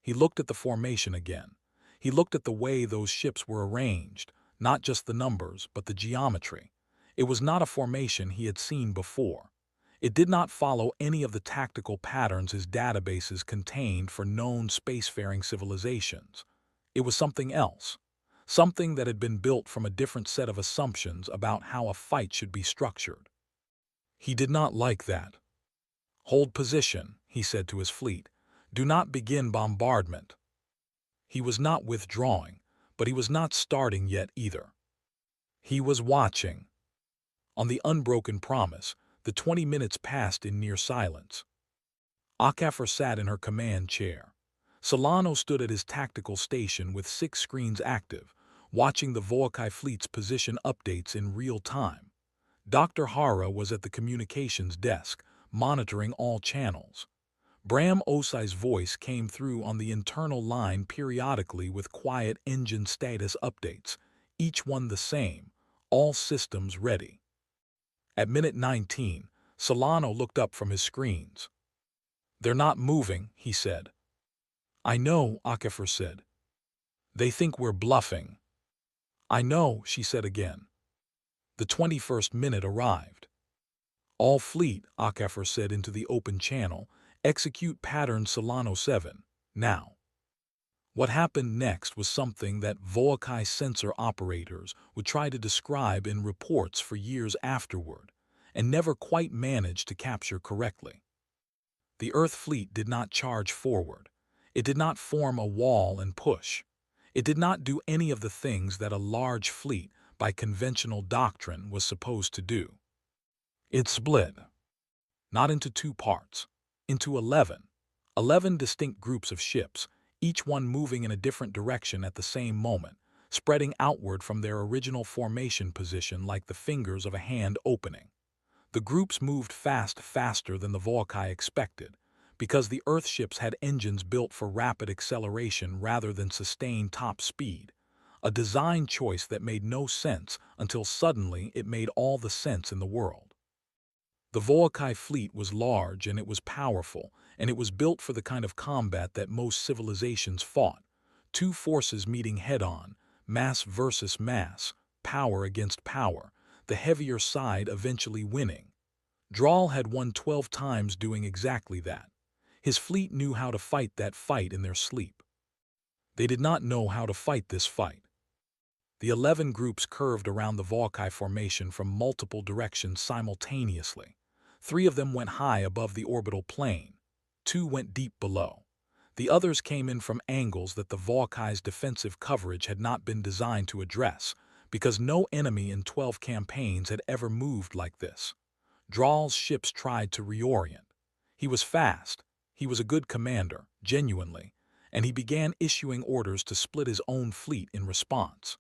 He looked at the formation again. He looked at the way those ships were arranged, not just the numbers, but the geometry. It was not a formation he had seen before. It did not follow any of the tactical patterns his databases contained for known spacefaring civilizations. It was something else, something that had been built from a different set of assumptions about how a fight should be structured. He did not like that. Hold position, he said to his fleet. Do not begin bombardment. He was not withdrawing, but he was not starting yet either. He was watching. On the unbroken promise, the 20 minutes passed in near silence. Akafer sat in her command chair. Solano stood at his tactical station with 6 screens active, watching the Vorai fleet's position updates in real time. Dr. Hara was at the communications desk, monitoring all channels. Bram Osai's voice came through on the internal line periodically with quiet engine status updates, each one the same, all systems ready. At minute 19, Solano looked up from his screens. They're not moving, he said. I know, Akafer said. They think we're bluffing. I know, she said again. The 21st minute arrived. All fleet, Akafer said into the open channel, execute pattern Solano 7, now. What happened next was something that Vorai sensor operators would try to describe in reports for years afterward, and never quite managed to capture correctly. The Earth fleet did not charge forward. It did not form a wall and push. It did not do any of the things that a large fleet, by conventional doctrine, was supposed to do. It split. Not into 2 parts, into 11 distinct groups of ships, each one moving in a different direction at the same moment, spreading outward from their original formation position like the fingers of a hand opening. The groups moved faster than the Vorai expected, because the Earth ships had engines built for rapid acceleration rather than sustained top speed, a design choice that made no sense until suddenly it made all the sense in the world. The Vorai fleet was large and it was powerful, and it was built for the kind of combat that most civilizations fought. 2 forces meeting head-on, mass versus mass, power against power, the heavier side eventually winning. Draal had won 12 times doing exactly that. His fleet knew how to fight that fight in their sleep. They did not know how to fight this fight. The 11 groups curved around the Vorai formation from multiple directions simultaneously. 3 of them went high above the orbital plane. 2 went deep below. The others came in from angles that the Vorai's defensive coverage had not been designed to address, because no enemy in 12 campaigns had ever moved like this. Draal's ships tried to reorient. He was fast. He was a good commander, genuinely, and he began issuing orders to split his own fleet in response.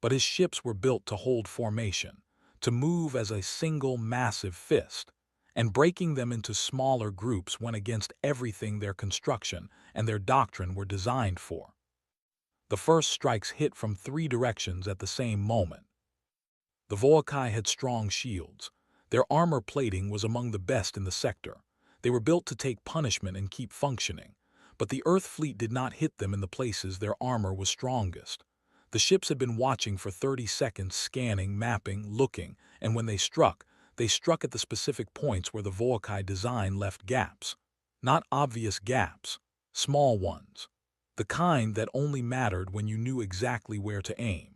But his ships were built to hold formation, to move as a single massive fist, and breaking them into smaller groups went against everything their construction and their doctrine were designed for. The first strikes hit from 3 directions at the same moment. The Vorai had strong shields. Their armor plating was among the best in the sector. They were built to take punishment and keep functioning, but the Earth fleet did not hit them in the places their armor was strongest. The ships had been watching for 30 seconds, scanning, mapping, looking, and when they struck at the specific points where the Vorai design left gaps. Not obvious gaps, small ones. The kind that only mattered when you knew exactly where to aim.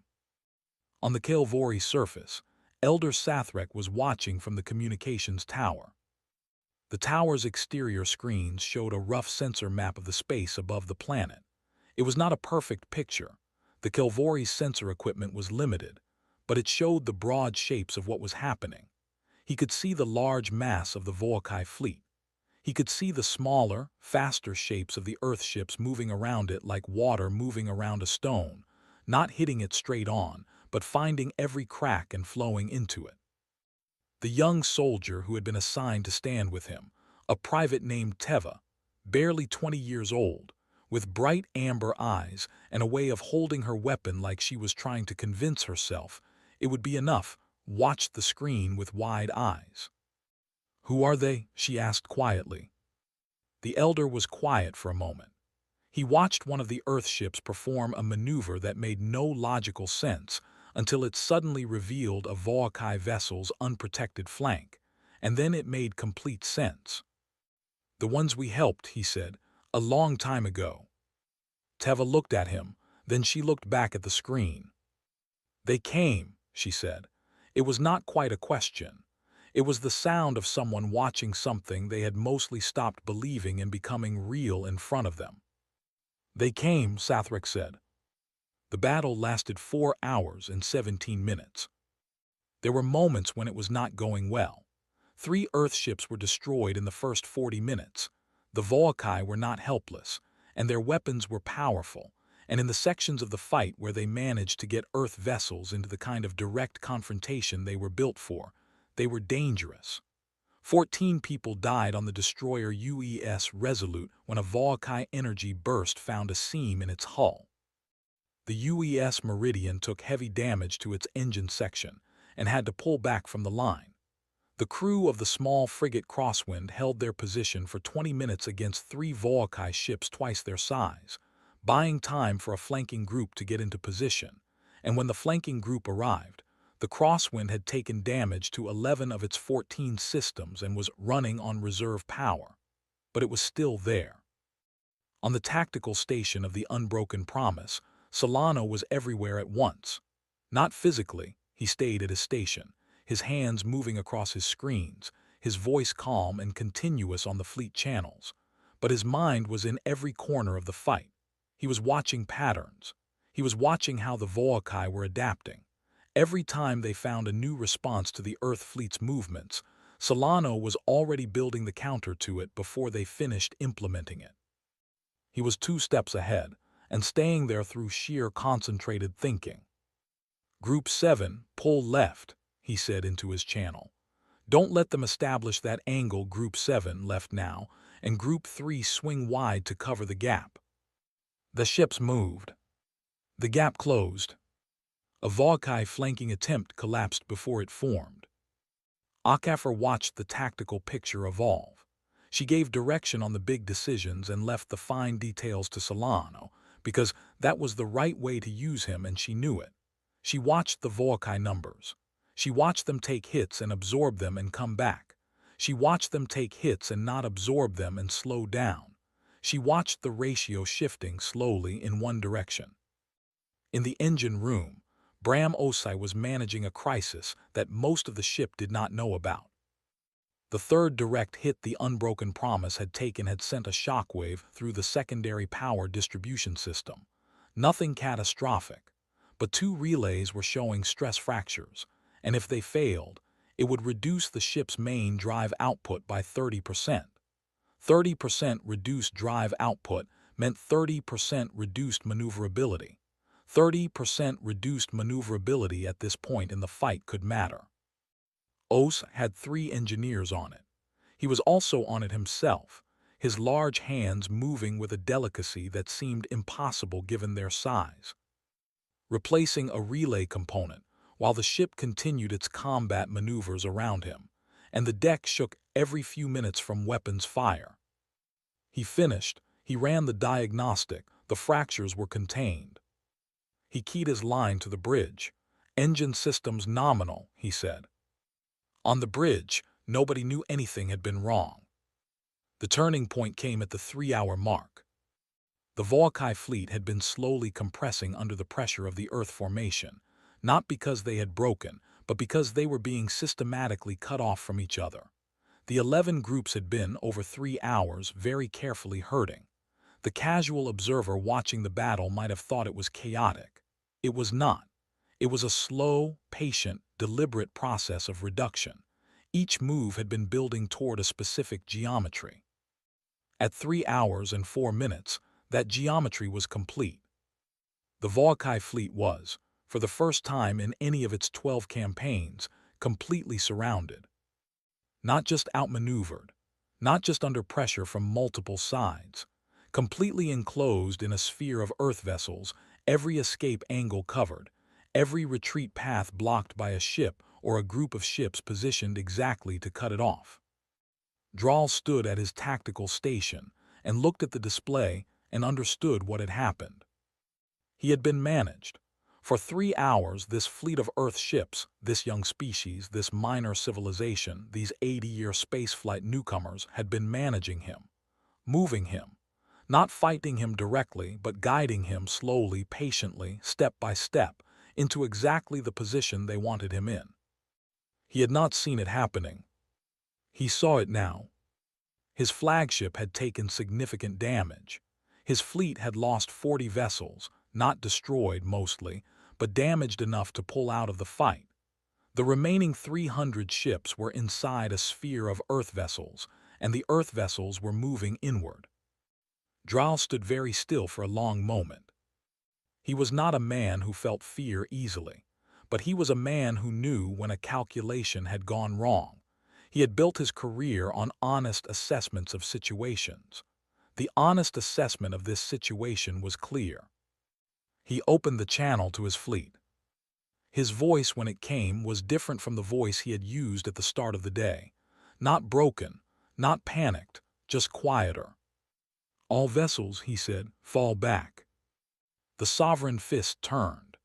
On the Kelvorei surface, Elder Sathrek was watching from the communications tower. The tower's exterior screens showed a rough sensor map of the space above the planet. It was not a perfect picture. The Kelvorei's sensor equipment was limited, but it showed the broad shapes of what was happening. He could see the large mass of the Vorai fleet. He could see the smaller, faster shapes of the Earth ships moving around it like water moving around a stone, not hitting it straight on, but finding every crack and flowing into it. The young soldier who had been assigned to stand with him, a private named Teva, barely 20 years old, with bright amber eyes and a way of holding her weapon like she was trying to convince herself it would be enough, watched the screen with wide eyes. "Who are they?" she asked quietly. The elder was quiet for a moment. He watched one of the Earth ships perform a maneuver that made no logical sense until it suddenly revealed a Vorai vessel's unprotected flank, and then it made complete sense. "The ones we helped," he said, "a long time ago." Teva looked at him, then she looked back at the screen. "They came," she said. It was not quite a question. It was the sound of someone watching something they had mostly stopped believing in becoming real in front of them. "They came," Sathrek said. The battle lasted 4 hours and 17 minutes. There were moments when it was not going well. 3 Earth ships were destroyed in the first 40 minutes. The Vorai were not helpless, and their weapons were powerful, and in the sections of the fight where they managed to get Earth vessels into the kind of direct confrontation they were built for, they were dangerous. 14 people died on the destroyer UES Resolute when a Vorai energy burst found a seam in its hull. The UES Meridian took heavy damage to its engine section and had to pull back from the line. The crew of the small frigate Crosswind held their position for 20 minutes against 3 Vorai ships twice their size, buying time for a flanking group to get into position, and when the flanking group arrived, the Crosswind had taken damage to 11 of its 14 systems and was running on reserve power, but it was still there. On the tactical station of the Unbroken Promise, Solano was everywhere at once. Not physically, he stayed at his station, his hands moving across his screens, his voice calm and continuous on the fleet channels, but his mind was in every corner of the fight. He was watching patterns. He was watching how the Vorai were adapting. Every time they found a new response to the Earth fleet's movements, Solano was already building the counter to it before they finished implementing it. He was 2 steps ahead, and staying there through sheer concentrated thinking. "Group 7, pull left," he said into his channel. "Don't let them establish that angle. Group 7 left now, and Group 3 swing wide to cover the gap." The ships moved. The gap closed. A Vorai flanking attempt collapsed before it formed. Akafar watched the tactical picture evolve. She gave direction on the big decisions and left the fine details to Solano, because that was the right way to use him and she knew it. She watched the Vorai numbers. She watched them take hits and absorb them and come back. She watched them take hits and not absorb them and slow down. She watched the ratio shifting slowly in one direction. In the engine room, Bram Osai was managing a crisis that most of the ship did not know about. The third direct hit the Unbroken Promise had sent a shockwave through the secondary power distribution system. Nothing catastrophic, but 2 relays were showing stress fractures, and if they failed, it would reduce the ship's main drive output by 30%. 30% reduced drive output meant 30% reduced maneuverability. 30% reduced maneuverability at this point in the fight could matter. OS had 3 engineers on it. He was also on it himself, his large hands moving with a delicacy that seemed impossible given their size. Replacing a relay component, while the ship continued its combat maneuvers around him, and the deck shook every few minutes from weapons fire. He finished, he ran the diagnostic, the fractures were contained. He keyed his line to the bridge. Engine systems nominal, he said. On the bridge, nobody knew anything had been wrong. The turning point came at the 3-hour mark. The Vorai fleet had been slowly compressing under the pressure of the Earth formation, not because they had broken, but because they were being systematically cut off from each other. The 11 groups had been, over 3 hours, very carefully herding. The casual observer watching the battle might have thought it was chaotic. It was not. It was a slow, patient, deliberate process of reduction. Each move had been building toward a specific geometry. At 3 hours and 4 minutes, that geometry was complete. The Vorai fleet was, for the first time in any of its 12 campaigns, completely surrounded. Not just outmaneuvered, not just under pressure from multiple sides, completely enclosed in a sphere of Earth vessels, every escape angle covered, every retreat path blocked by a ship or a group of ships positioned exactly to cut it off. Draal stood at his tactical station and looked at the display and understood what had happened. He had been managed. For 3 hours, this fleet of Earth ships, this young species, this minor civilization, these 80-year spaceflight newcomers had been managing him, moving him, not fighting him directly, but guiding him slowly, patiently, step by step, into exactly the position they wanted him in. He had not seen it happening. He saw it now. His flagship had taken significant damage. His fleet had lost 40 vessels, not destroyed mostly, but damaged enough to pull out of the fight. The remaining 300 ships were inside a sphere of Earth vessels, and the Earth vessels were moving inward. Draal stood very still for a long moment. He was not a man who felt fear easily, but he was a man who knew when a calculation had gone wrong. He had built his career on honest assessments of situations. The honest assessment of this situation was clear. He opened the channel to his fleet. His voice, when it came, was different from the voice he had used at the start of the day. Not broken, not panicked, just quieter. "All vessels," he said, "fall back." The sovereign fist turned.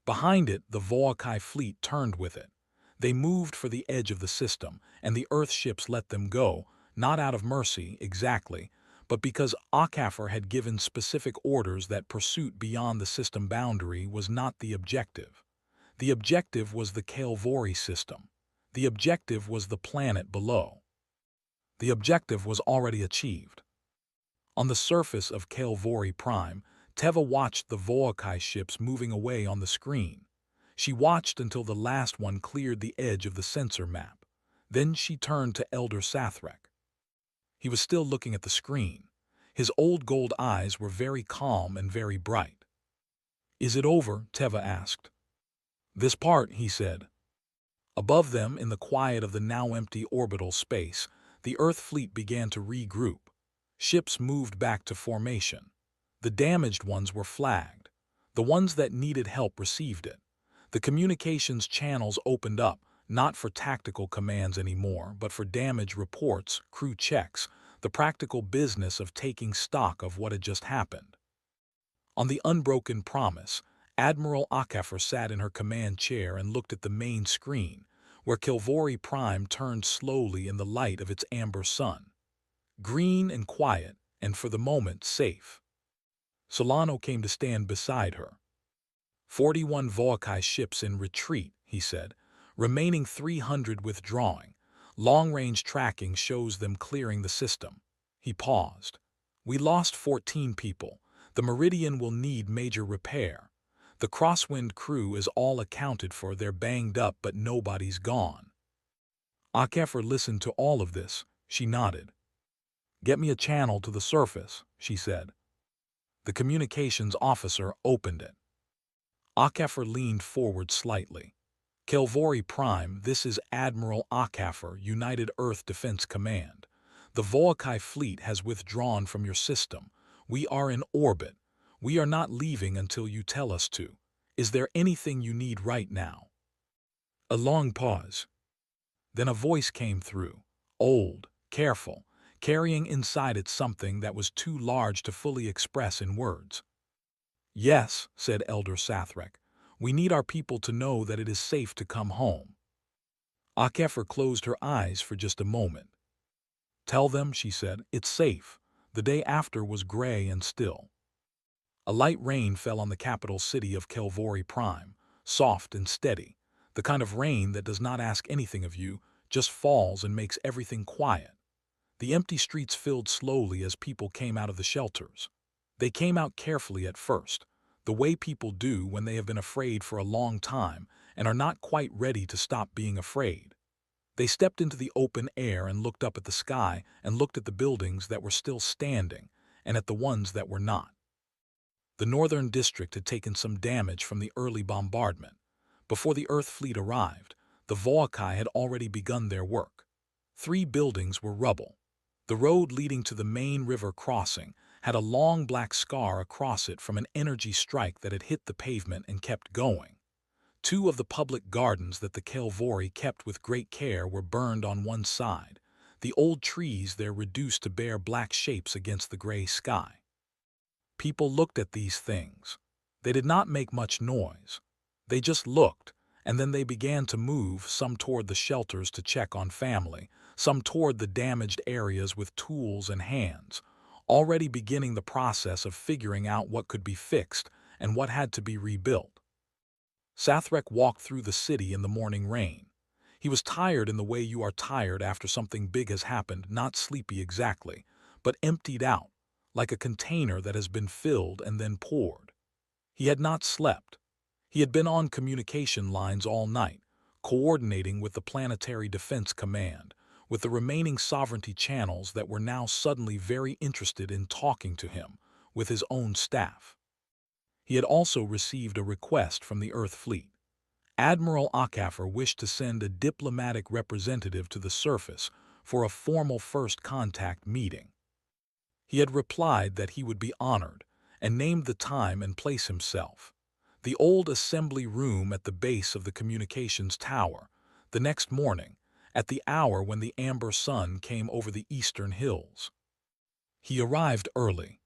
Behind it, the Vorai fleet turned with it. They moved for the edge of the system, and the Earth ships let them go, not out of mercy, exactly, but because Akafar had given specific orders that pursuit beyond the system boundary was not the objective. The objective was the Kelvorei system. The objective was the planet below. The objective was already achieved. On the surface of Kelvorei Prime, Teva watched the Vorai ships moving away on the screen. She watched until the last one cleared the edge of the sensor map. Then she turned to Elder Sathrek. He was still looking at the screen. His old gold eyes were very calm and very bright. "Is it over?" Teva asked. "This part," he said. Above them, in the quiet of the now empty orbital space, the Earth fleet began to regroup. Ships moved back to formation. The damaged ones were flagged. The ones that needed help received it. The communications channels opened up, not for tactical commands anymore, but for damage reports, crew checks, the practical business of taking stock of what had just happened. On the unbroken Promise, Admiral Akafar sat in her command chair and looked at the main screen, where Kelvorei Prime turned slowly in the light of its amber sun. Green and quiet, and for the moment safe. Solano came to stand beside her. 41 Vorai ships in retreat, he said, remaining 300 withdrawing. Long-range tracking shows them clearing the system. He paused. We lost 14 people. The Meridian will need major repair. The Crosswind crew is all accounted for. They're banged up, but nobody's gone. Akafar listened to all of this. She nodded. Get me a channel to the surface, she said. The communications officer opened it. Akafar leaned forward slightly. Kelvorei Prime, this is Admiral Akafar, United Earth Defense Command. The Vorai fleet has withdrawn from your system. We are in orbit. We are not leaving until you tell us to. Is there anything you need right now?" A long pause. Then a voice came through, old, careful, carrying inside it something that was too large to fully express in words. "Yes," said Elder Sathrek, "we need our people to know that it is safe to come home." Akefer closed her eyes for just a moment. "Tell them," she said, "it's safe." The day after was gray and still. A light rain fell on the capital city of Kelvorei Prime, soft and steady, the kind of rain that does not ask anything of you, just falls and makes everything quiet. The empty streets filled slowly as people came out of the shelters. They came out carefully at first, the way people do when they have been afraid for a long time and are not quite ready to stop being afraid. They stepped into the open air and looked up at the sky and looked at the buildings that were still standing and at the ones that were not. The northern district had taken some damage from the early bombardment. Before the Earth fleet arrived, the Vorai had already begun their work. 3 buildings were rubble. The road leading to the main river crossing had a long black scar across it from an energy strike that had hit the pavement and kept going. 2 of the public gardens that the Kelvorei kept with great care were burned on one side, the old trees there reduced to bare black shapes against the gray sky. People looked at these things. They did not make much noise. They just looked, and then they began to move, some toward the shelters to check on family, some toward the damaged areas with tools and hands, already beginning the process of figuring out what could be fixed and what had to be rebuilt. Sathrek walked through the city in the morning rain. He was tired in the way you are tired after something big has happened, not sleepy exactly, but emptied out, like a container that has been filled and then poured. He had not slept. He had been on communication lines all night, coordinating with the Planetary Defense Command, with the remaining sovereignty channels that were now suddenly very interested in talking to him, with his own staff. He had also received a request from the Earth Fleet. Admiral Akefer wished to send a diplomatic representative to the surface for a formal first contact meeting. He had replied that he would be honored, and named the time and place himself. The old assembly room at the base of the communications tower, the next morning, at the hour when the amber sun came over the eastern hills. He arrived early.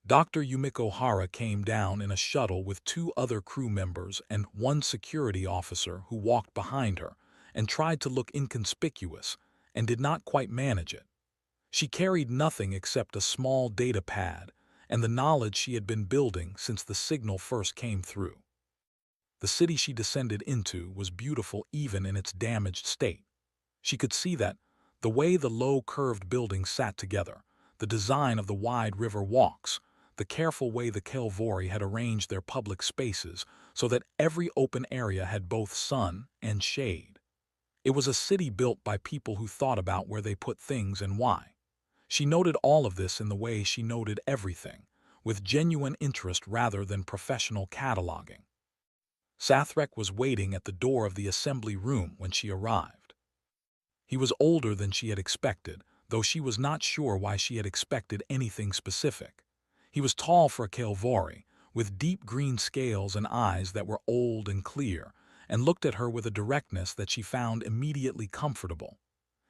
Dr. Yumiko Hara came down in a shuttle with 2 other crew members and 1 security officer who walked behind her and tried to look inconspicuous and did not quite manage it. She carried nothing except a small data pad and the knowledge she had been building since the signal first came through. The city she descended into was beautiful even in its damaged state. She could see that, the way the low curved buildings sat together, the design of the wide river walks, the careful way the Kelvorei had arranged their public spaces so that every open area had both sun and shade. It was a city built by people who thought about where they put things and why. She noted all of this in the way she noted everything, with genuine interest rather than professional cataloging. Sathrek was waiting at the door of the assembly room when she arrived. He was older than she had expected, though she was not sure why she had expected anything specific. He was tall for a Kelvorei, with deep green scales and eyes that were old and clear, and looked at her with a directness that she found immediately comfortable.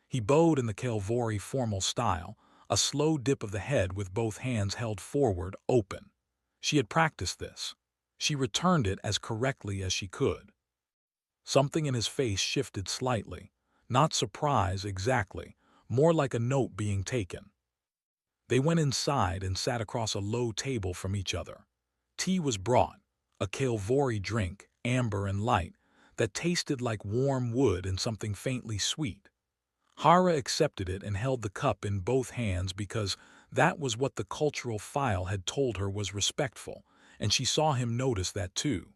He bowed in the Kelvorei formal style, a slow dip of the head with both hands held forward, open. She had practiced this. She returned it as correctly as she could. Something in his face shifted slightly, not surprise exactly, more like a note being taken. They went inside and sat across a low table from each other. Tea was brought, a Kelvorei drink, amber and light, that tasted like warm wood and something faintly sweet. Hara accepted it and held the cup in both hands because that was what the cultural file had told her was respectful, and she saw him notice that too.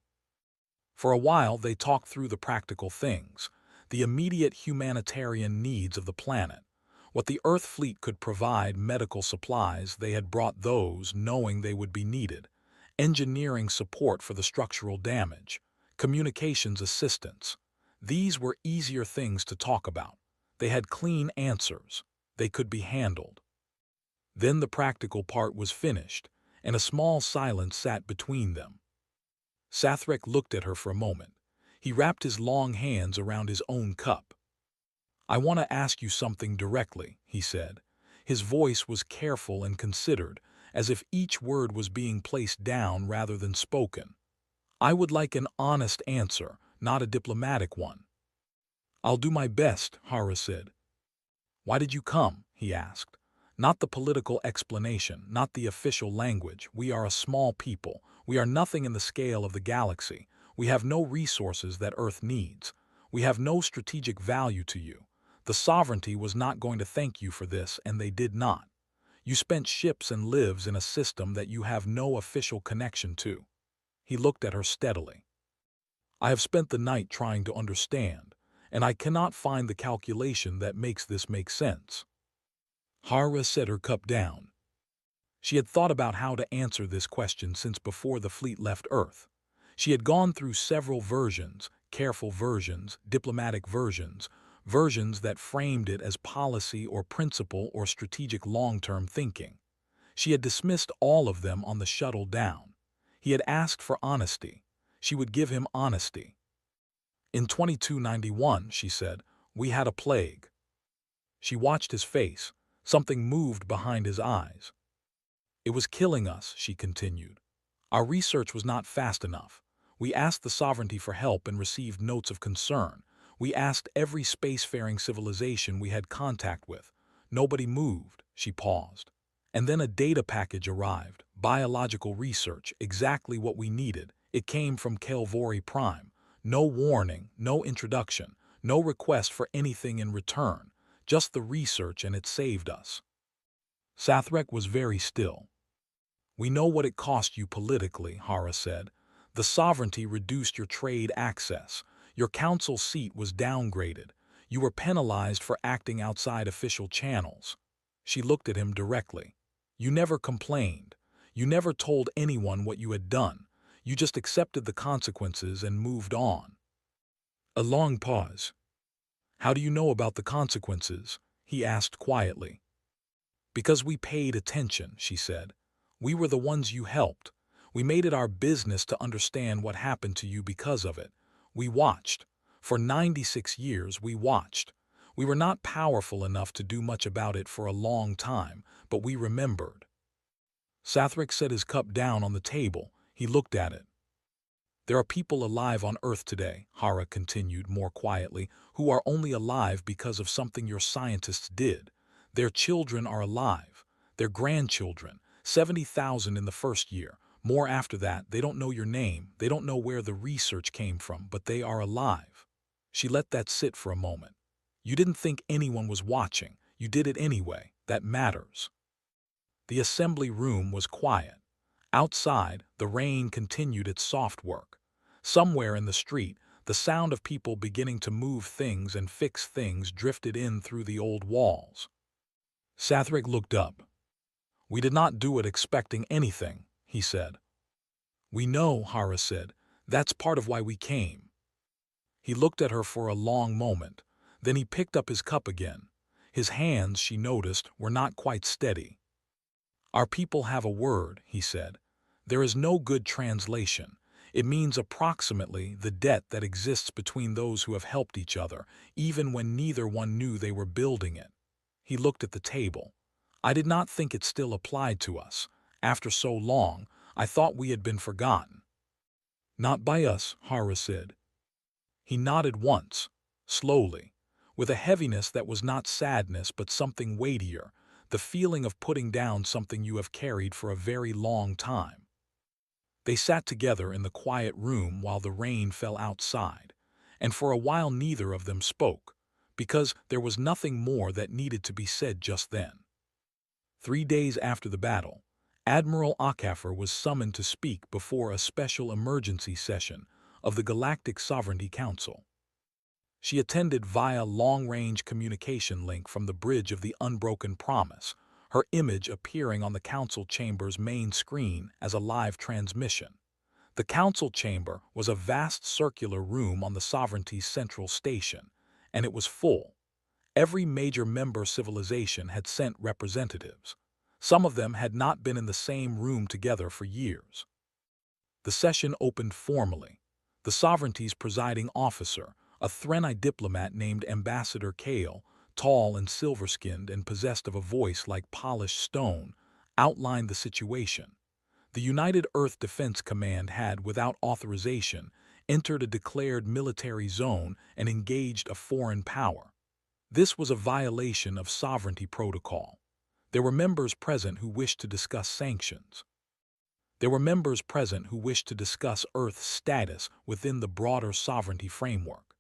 For a while they talked through the practical things, the immediate humanitarian needs of the planet. What the Earth fleet could provide, medical supplies, they had brought those knowing they would be needed. Engineering support for the structural damage. Communications assistance. These were easier things to talk about. They had clean answers. they could be handled. Then the practical part was finished, and a small silence sat between them. Sathrek looked at her for a moment. He wrapped his long hands around his own cup. "I want to ask you something directly," he said. His voice was careful and considered, as if each word was being placed down rather than spoken. "I would like an honest answer, not a diplomatic one." "I'll do my best," Hara said. "Why did you come?" he asked. "Not the political explanation, not the official language. We are a small people. We are nothing in the scale of the galaxy. We have no resources that Earth needs. We have no strategic value to you. The Sovereignty was not going to thank you for this, and they did not. You spent ships and lives in a system that you have no official connection to." He looked at her steadily. "I have spent the night trying to understand, and I cannot find the calculation that makes this make sense." Hara set her cup down. She had thought about how to answer this question since before the fleet left Earth. She had gone through several versions, careful versions, diplomatic versions, versions that framed it as policy or principle or strategic long-term thinking. She had dismissed all of them on the shuttle down. He had asked for honesty. She would give him honesty. "In 2291, she said, we had a plague." She watched his face. Something moved behind his eyes. "It was killing us," she continued. "Our research was not fast enough. We asked the Sovereignty for help and received notes of concern. We asked every spacefaring civilization we had contact with. Nobody moved." She paused. "And then a data package arrived. Biological research, exactly what we needed. It came from Kelvorei Prime. No warning, no introduction, no request for anything in return. Just the research, and it saved us." Sathrek was very still. "We know what it cost you politically," Hara said. "The Sovereignty reduced your trade access. Your council seat was downgraded. You were penalized for acting outside official channels." She looked at him directly. "You never complained. You never told anyone what you had done. You just accepted the consequences and moved on." A long pause. "How do you know about the consequences?" he asked quietly. "Because we paid attention," she said. "We were the ones you helped. We made it our business to understand what happened to you because of it. We watched. For 96 years we watched. We were not powerful enough to do much about it for a long time, but we remembered." Sathrek set his cup down on the table. He looked at it. "There are people alive on Earth today," Hara continued more quietly, "who are only alive because of something your scientists did. Their children are alive. Their grandchildren, 70,000 in the first year. More after that. They don't know your name. They don't know where the research came from, but they are alive." She let that sit for a moment. "You didn't think anyone was watching. You did it anyway. That matters." The assembly room was quiet. Outside, the rain continued its soft work. Somewhere in the street, the sound of people beginning to move things and fix things drifted in through the old walls. Sathrek looked up. "We did not do it expecting anything," he said. "We know," Hara said. "That's part of why we came." He looked at her for a long moment. Then he picked up his cup again. His hands, she noticed, were not quite steady. "Our people have a word," he said. "There is no good translation. It means approximately the debt that exists between those who have helped each other, even when neither one knew they were building it." He looked at the table. "I did not think it still applied to us. After so long, I thought we had been forgotten." "Not by us," Hara said. He nodded once, slowly, with a heaviness that was not sadness but something weightier, the feeling of putting down something you have carried for a very long time. They sat together in the quiet room while the rain fell outside, and for a while neither of them spoke, because there was nothing more that needed to be said just then. 3 days after the battle, Admiral Akafer was summoned to speak before a special emergency session of the Galactic Sovereignty Council. She attended via long-range communication link from the bridge of the Unbroken Promise, her image appearing on the council chamber's main screen as a live transmission. The council chamber was a vast circular room on the Sovereignty's central station, and it was full. Every major member civilization had sent representatives. Some of them had not been in the same room together for years. The session opened formally. The sovereignty's presiding officer, a Threnai diplomat named Ambassador Kale, tall and silver-skinned and possessed of a voice like polished stone, outlined the situation. The United Earth Defense Command had, without authorization, entered a declared military zone and engaged a foreign power. This was a violation of sovereignty protocol. There were members present who wished to discuss sanctions. There were members present who wished to discuss Earth's status within the broader sovereignty framework.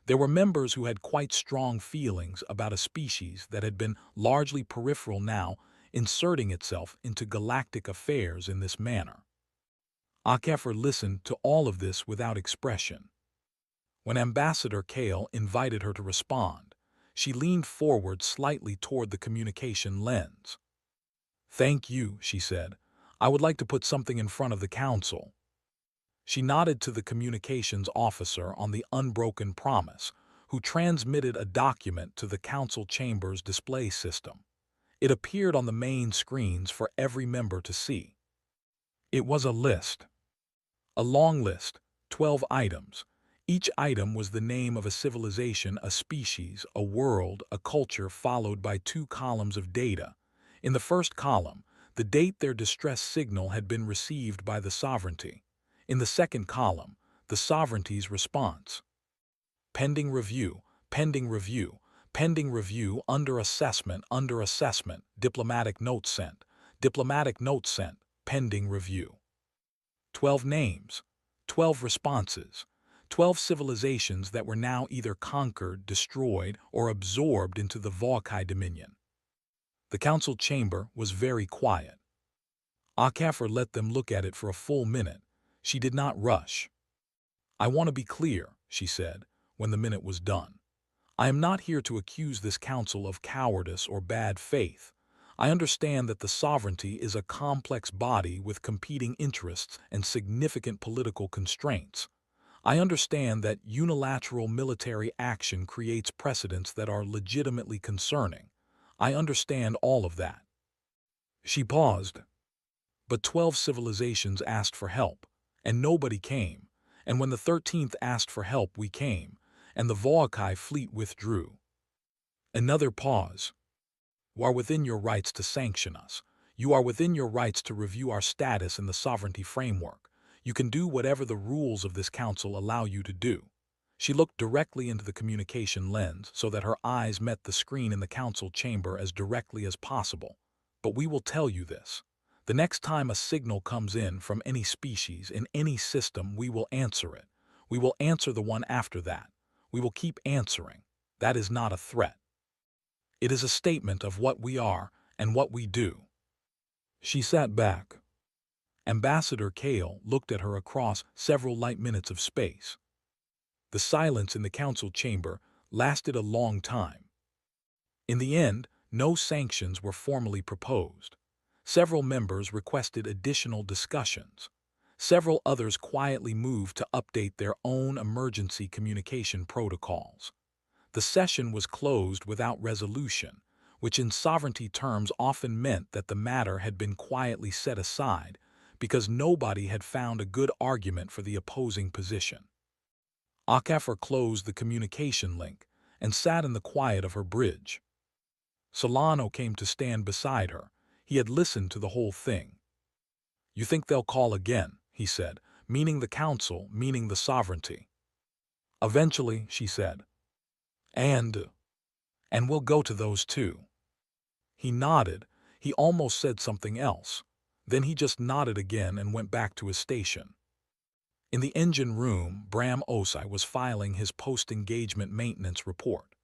There were members who had quite strong feelings about a species that had been largely peripheral now inserting itself into galactic affairs in this manner. Akefer listened to all of this without expression. When Ambassador Kale invited her to respond, she leaned forward slightly toward the communication lens. "Thank you," she said. "I would like to put something in front of the Council." She nodded to the communications officer on the Unbroken Promise, who transmitted a document to the Council chamber's display system. It appeared on the main screens for every member to see. It was a list. A long list, 12 items. Each item was the name of a civilization, a species, a world, a culture, followed by 2 columns of data. In the first column, the date their distress signal had been received by the sovereignty. In the second column, the sovereignty's response. Pending review, pending review, pending review, under assessment, diplomatic note sent, pending review. 12 names, 12 responses, 12 civilizations that were now either conquered, destroyed, or absorbed into the Vorai dominion. The council chamber was very quiet. Akefer let them look at it for a full minute. She did not rush. "I want to be clear," she said, when the minute was done. "I am not here to accuse this council of cowardice or bad faith. I understand that the sovereignty is a complex body with competing interests and significant political constraints. I understand that unilateral military action creates precedents that are legitimately concerning. I understand all of that." She paused. But 12 civilizations asked for help, and nobody came. And when the 13th asked for help, we came, and the Vorai fleet withdrew. Another pause. "You are within your rights to sanction us. You are within your rights to review our status in the sovereignty framework. You can do whatever the rules of this council allow you to do." She looked directly into the communication lens so that her eyes met the screen in the council chamber as directly as possible. "But we will tell you this. The next time a signal comes in from any species in any system, we will answer it. We will answer the one after that. We will keep answering. That is not a threat. It is a statement of what we are and what we do." She sat back. Ambassador Kale looked at her across several light minutes of space. The silence in the council chamber lasted a long time. In the end, no sanctions were formally proposed. Several members requested additional discussions. Several others quietly moved to update their own emergency communication protocols. The session was closed without resolution, which in sovereignty terms often meant that the matter had been quietly set aside because nobody had found a good argument for the opposing position. Akefer closed the communication link and sat in the quiet of her bridge. Solano came to stand beside her. He had listened to the whole thing. "You think they'll call again," he said, "meaning the council, meaning the sovereignty." "Eventually," she said. And we'll go to those too." He nodded. He almost said something else. Then he just nodded again and went back to his station. In the engine room, Bram Osai was filing his post-engagement maintenance report.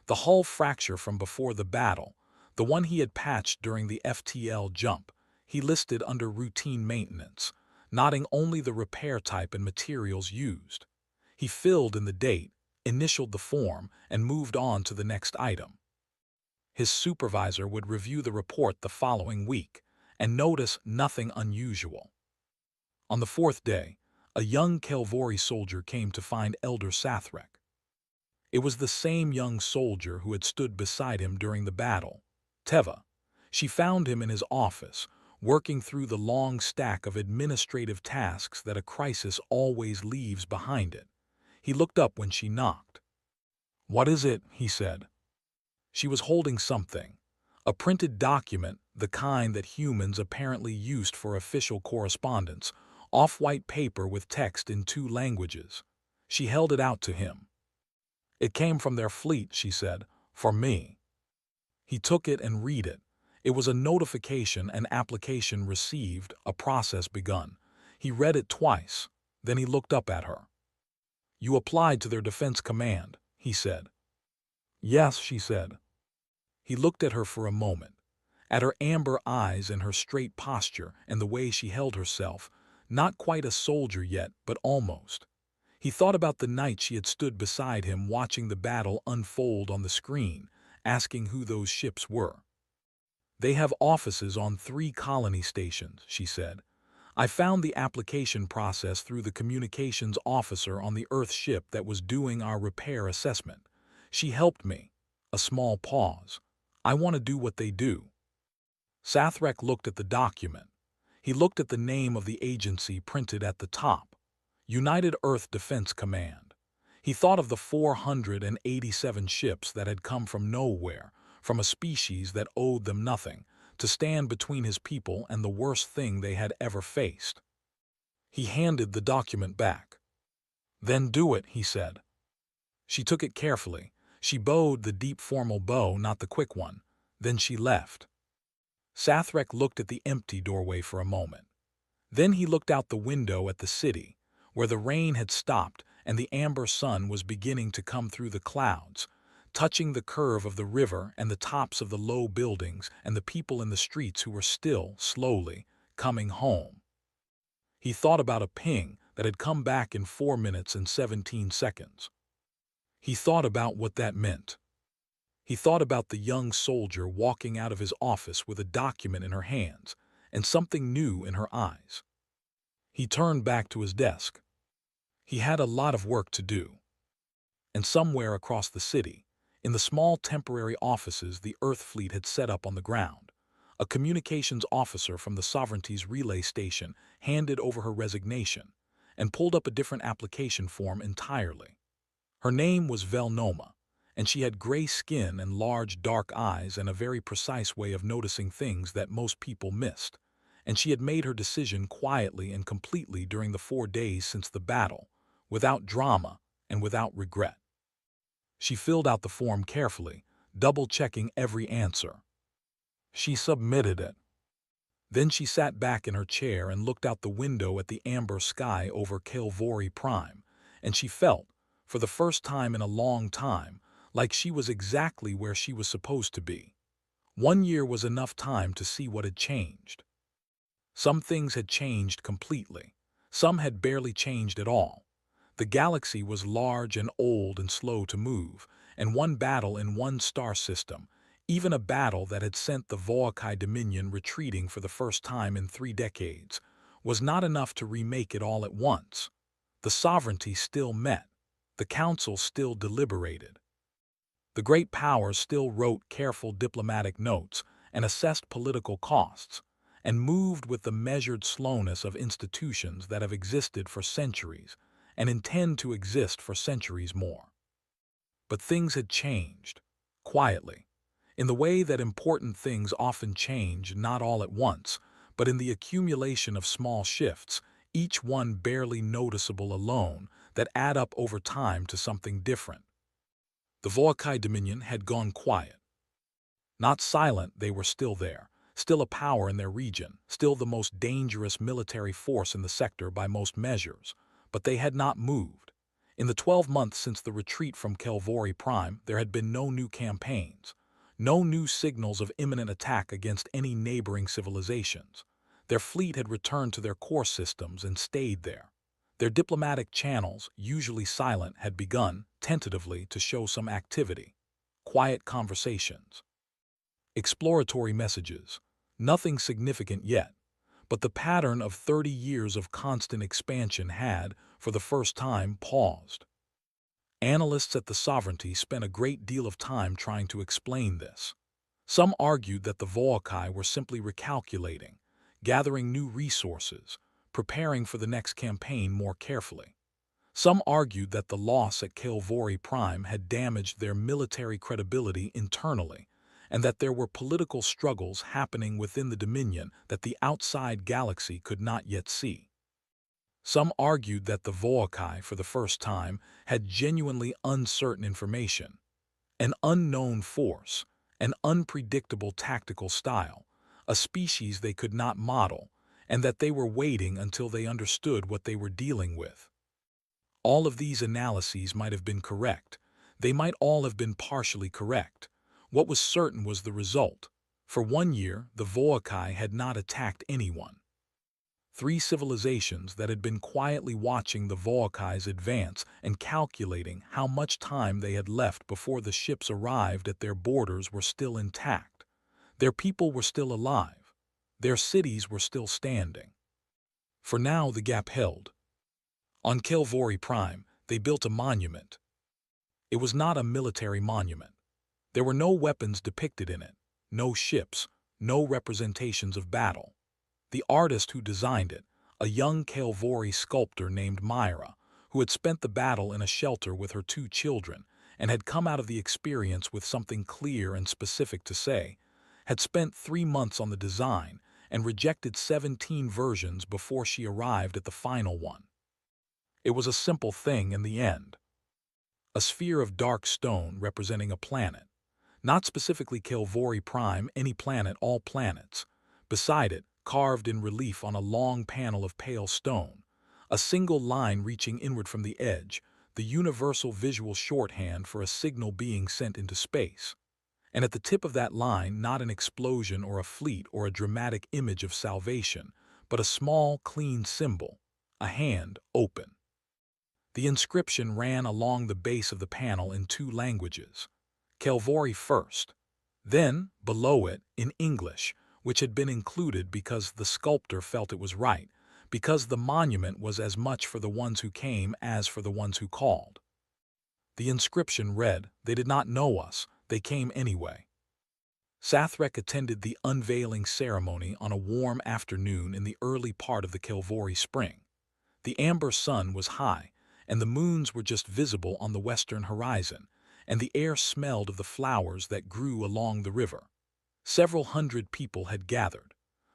The hull fracture from before the battle, the one he had patched during the FTL jump, he listed under routine maintenance, noting only the repair type and materials used. He filled in the date, initialed the form, and moved on to the next item. His supervisor would review the report the following week and notice nothing unusual. On the 4th day, a young Kelvorei soldier came to find Elder Sathrek. It was the same young soldier who had stood beside him during the battle, Teva. She found him in his office, working through the long stack of administrative tasks that a crisis always leaves behind it. He looked up when she knocked. "What is it?" he said. She was holding something, a printed document, the kind that humans apparently used for official correspondence, off-white paper with text in 2 languages. She held it out to him. "It came from their fleet," she said, "for me." He took it and read it. It was a notification, an application received, a process begun. He read it twice, then he looked up at her. "You applied to their defense command," he said. "Yes," she said. He looked at her for a moment, at her amber eyes and her straight posture and the way she held herself, not quite a soldier yet, but almost. He thought about the night she had stood beside him watching the battle unfold on the screen, asking who those ships were. "They have offices on 3 colony stations," she said. "I found the application process through the communications officer on the Earth ship that was doing our repair assessment. She helped me." A small pause. "I want to do what they do." Sathrek looked at the document. He looked at the name of the agency printed at the top, United Earth Defense Command. He thought of the 487 ships that had come from nowhere, from a species that owed them nothing, to stand between his people and the worst thing they had ever faced. He handed the document back. "Then do it," he said. She took it carefully. She bowed, the deep formal bow, not the quick one. Then she left. Sathrek looked at the empty doorway for a moment. Then he looked out the window at the city, where the rain had stopped and the amber sun was beginning to come through the clouds, touching the curve of the river and the tops of the low buildings and the people in the streets who were still, slowly, coming home. He thought about a ping that had come back in 4 minutes and 17 seconds. He thought about what that meant. He thought about the young soldier walking out of his office with a document in her hands and something new in her eyes. He turned back to his desk. He had a lot of work to do. And somewhere across the city, in the small temporary offices the Earth fleet had set up on the ground, a communications officer from the Sovereignty's relay station handed over her resignation and pulled up a different application form entirely. Her name was Velnoma, and she had gray skin and large dark eyes and a very precise way of noticing things that most people missed, and she had made her decision quietly and completely during the 4 days since the battle, without drama and without regret. She filled out the form carefully, double-checking every answer. She submitted it. Then she sat back in her chair and looked out the window at the amber sky over Kelvorei Prime, and she felt, for the first time in a long time, like she was exactly where she was supposed to be. 1 year was enough time to see what had changed. Some things had changed completely. Some had barely changed at all. The galaxy was large and old and slow to move, and one battle in one star system, even a battle that had sent the Vorai Dominion retreating for the first time in 3 decades, was not enough to remake it all at once. The Sovereignty still met. The Council still deliberated. The great powers still wrote careful diplomatic notes and assessed political costs, and moved with the measured slowness of institutions that have existed for centuries and intend to exist for centuries more. But things had changed, quietly, in the way that important things often change not all at once, but in the accumulation of small shifts, each one barely noticeable alone, that add up over time to something different. The Vorai Dominion had gone quiet. Not silent, they were still there, still a power in their region, still the most dangerous military force in the sector by most measures, but they had not moved. In the 12 months since the retreat from Kelvorei Prime, there had been no new campaigns, no new signals of imminent attack against any neighboring civilizations. Their fleet had returned to their core systems and stayed there. Their diplomatic channels, usually silent, had begun, tentatively, to show some activity. Quiet conversations. Exploratory messages. Nothing significant yet, but the pattern of 30 years of constant expansion had, for the first time, paused. Analysts at the Sovereignty spent a great deal of time trying to explain this. Some argued that the Vorai were simply recalculating, gathering new resources, preparing for the next campaign more carefully. Some argued that the loss at Kelvorei Prime had damaged their military credibility internally, and that there were political struggles happening within the Dominion that the outside galaxy could not yet see. Some argued that the Vorai, for the first time, had genuinely uncertain information, an unknown force, an unpredictable tactical style, a species they could not model, and that they were waiting until they understood what they were dealing with. All of these analyses might have been correct. They might all have been partially correct. What was certain was the result. For 1 year, the Vorai had not attacked anyone. 3 civilizations that had been quietly watching the Vorai's advance and calculating how much time they had left before the ships arrived at their borders were still intact. Their people were still alive. Their cities were still standing. For now, the gap held. On Kelvorei Prime, they built a monument. It was not a military monument. There were no weapons depicted in it, no ships, no representations of battle. The artist who designed it, a young Kelvorei sculptor named Myra, who had spent the battle in a shelter with her 2 children and had come out of the experience with something clear and specific to say, had spent 3 months on the design and rejected 17 versions before she arrived at the final one. It was a simple thing in the end. A sphere of dark stone representing a planet. Not specifically Kelvorei Prime, any planet, all planets. Beside it, carved in relief on a long panel of pale stone, a single line reaching inward from the edge, the universal visual shorthand for a signal being sent into space. And at the tip of that line, not an explosion or a fleet or a dramatic image of salvation, but a small, clean symbol, a hand open. The inscription ran along the base of the panel in 2 languages, Kelvorei first, then, below it, in English, which had been included because the sculptor felt it was right, because the monument was as much for the ones who came as for the ones who called. The inscription read, "They did not know us, they came anyway." Sathrek attended the unveiling ceremony on a warm afternoon in the early part of the Kelvorei spring. The amber sun was high, and the moons were just visible on the western horizon, and the air smelled of the flowers that grew along the river. Several hundred people had gathered.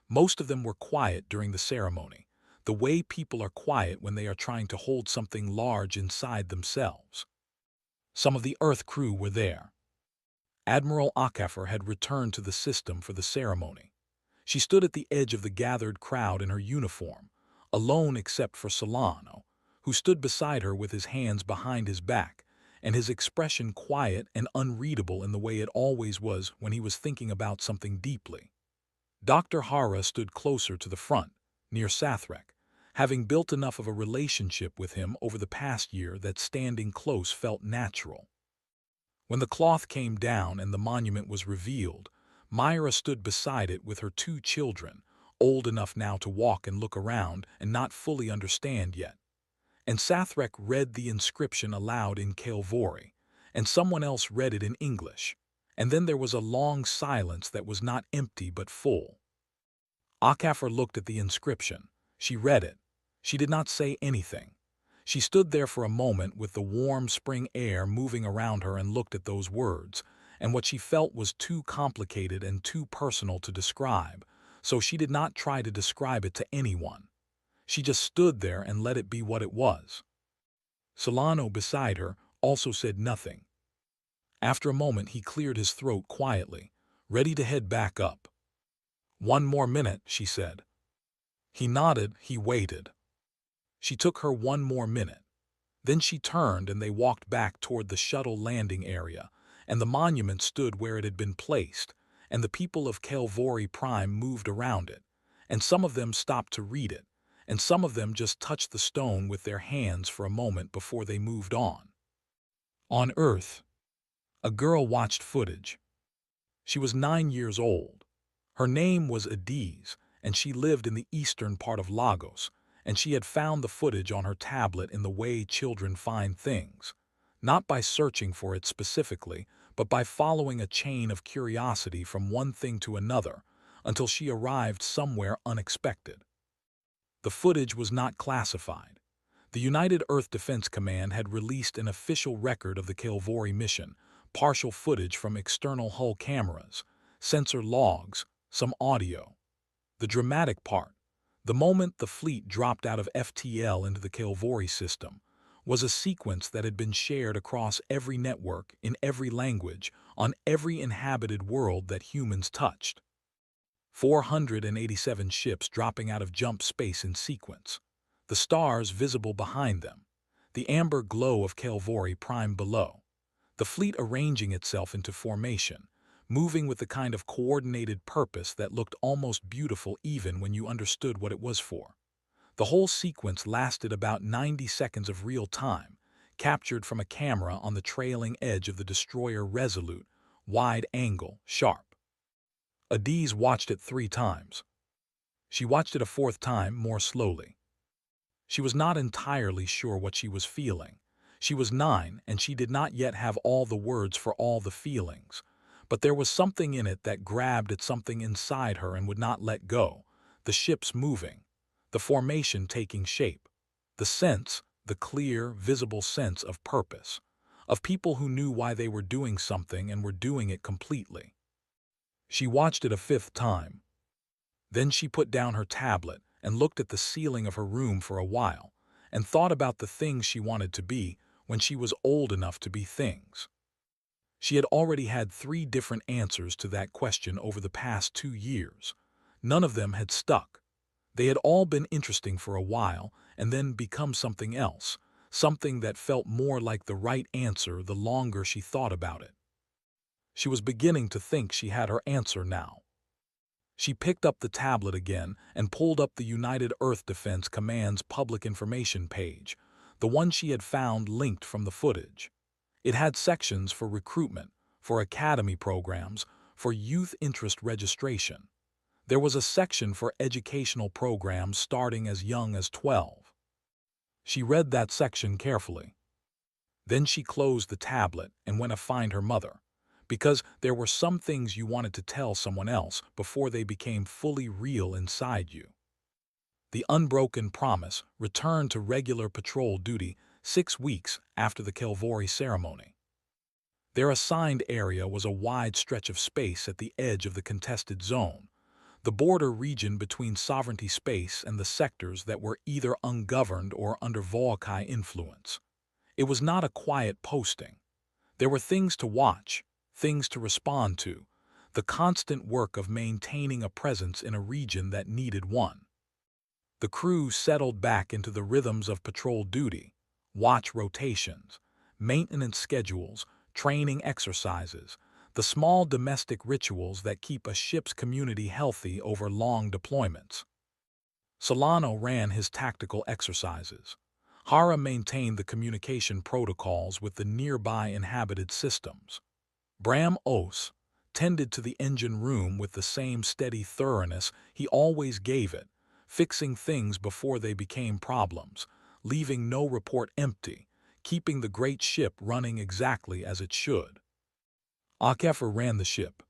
Most of them were quiet during the ceremony, the way people are quiet when they are trying to hold something large inside themselves. Some of the Earth crew were there. Admiral Akafer had returned to the system for the ceremony. She stood at the edge of the gathered crowd in her uniform, alone except for Solano, who stood beside her with his hands behind his back, and his expression quiet and unreadable in the way it always was when he was thinking about something deeply. Dr. Hara stood closer to the front, near Sathrek, having built enough of a relationship with him over the past year that standing close felt natural. When the cloth came down and the monument was revealed, Myra stood beside it with her 2 children, old enough now to walk and look around and not fully understand yet. And Sathrek read the inscription aloud in Kelvorei, and someone else read it in English, and then there was a long silence that was not empty but full. Akafer looked at the inscription. She read it. She did not say anything. She stood there for a moment with the warm spring air moving around her and looked at those words, and what she felt was too complicated and too personal to describe, so she did not try to describe it to anyone. She just stood there and let it be what it was. Solano beside her also said nothing. After a moment he cleared his throat quietly, ready to head back up. "1 more minute," she said. He nodded, he waited. She took her 1 more minute. Then she turned and they walked back toward the shuttle landing area, and the monument stood where it had been placed, and the people of Kelvorei Prime moved around it, and some of them stopped to read it, and some of them just touched the stone with their hands for a moment before they moved on. On Earth, a girl watched footage. She was 9 years old. Her name was Adiz, and she lived in the eastern part of Lagos, and she had found the footage on her tablet in the way children find things. not by searching for it specifically, but by following a chain of curiosity from one thing to another until she arrived somewhere unexpected. The footage was not classified. The United Earth Defense Command had released an official record of the Kelvorei mission, partial footage from external hull cameras, sensor logs, some audio. The dramatic part, the moment the fleet dropped out of FTL into the Kelvorei system, was a sequence that had been shared across every network, in every language, on every inhabited world that humans touched. 487 ships dropping out of jump space in sequence, the stars visible behind them, the amber glow of Kelvorei Prime below, the fleet arranging itself into formation, moving with the kind of coordinated purpose that looked almost beautiful even when you understood what it was for. The whole sequence lasted about 90 seconds of real time, captured from a camera on the trailing edge of the destroyer Resolute, wide angle, sharp. Adiz watched it 3 times. She watched it a 4th time more slowly. She was not entirely sure what she was feeling. She was 9 and she did not yet have all the words for all the feelings. But there was something in it that grabbed at something inside her and would not let go. The ships moving, the formation taking shape, the sense, the clear, visible sense of purpose, of people who knew why they were doing something and were doing it completely. She watched it a 5th time. Then she put down her tablet and looked at the ceiling of her room for a while and thought about the things she wanted to be when she was old enough to be things. She had already had 3 different answers to that question over the past 2 years. None of them had stuck. They had all been interesting for a while and then become something else, something that felt more like the right answer the longer she thought about it. She was beginning to think she had her answer now. She picked up the tablet again and pulled up the United Earth Defense Command's public information page, the one she had found linked from the footage. It had sections for recruitment, for academy programs, for youth interest registration. There was a section for educational programs starting as young as 12. She read that section carefully. Then she closed the tablet and went to find her mother, because there were some things you wanted to tell someone else before they became fully real inside you. The unbroken promise returned to regular patrol duty 6 weeks after the Kelvorei ceremony. Their assigned area was a wide stretch of space at the edge of the contested zone, the border region between sovereignty space and the sectors that were either ungoverned or under Vorai influence. It was not a quiet posting. There were things to watch, things to respond to, the constant work of maintaining a presence in a region that needed one. The crew settled back into the rhythms of patrol duty, watch rotations, maintenance schedules, training exercises, the small domestic rituals that keep a ship's community healthy over long deployments. Solano ran his tactical exercises. Hara maintained the communication protocols with the nearby inhabited systems. Bram Os tended to the engine room with the same steady thoroughness he always gave it, fixing things before they became problems, leaving no report empty, keeping the great ship running exactly as it should. Akefer ran the ship.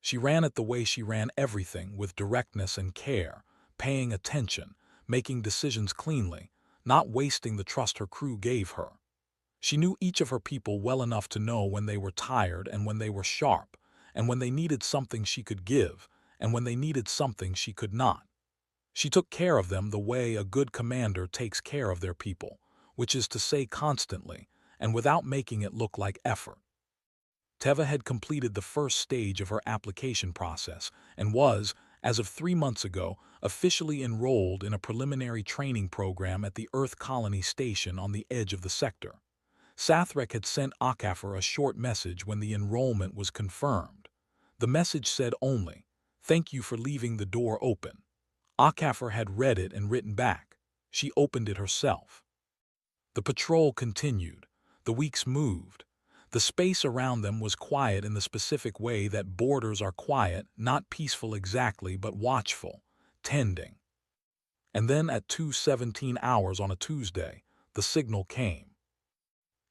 She ran it the way she ran everything, with directness and care, paying attention, making decisions cleanly, not wasting the trust her crew gave her. She knew each of her people well enough to know when they were tired and when they were sharp, and when they needed something she could give, and when they needed something she could not. She took care of them the way a good commander takes care of their people, which is to say constantly, and without making it look like effort. Teva had completed the first stage of her application process and was, as of 3 months ago, officially enrolled in a preliminary training program at the Earth Colony Station on the edge of the sector. Sathrek had sent Akefer a short message when the enrollment was confirmed. The message said only, "Thank you for leaving the door open." Akefer had read it and written back. She opened it herself. The patrol continued. The weeks moved. The space around them was quiet in the specific way that borders are quiet, not peaceful exactly, but watchful, tending. And then at 2:17 hours on a Tuesday, the signal came.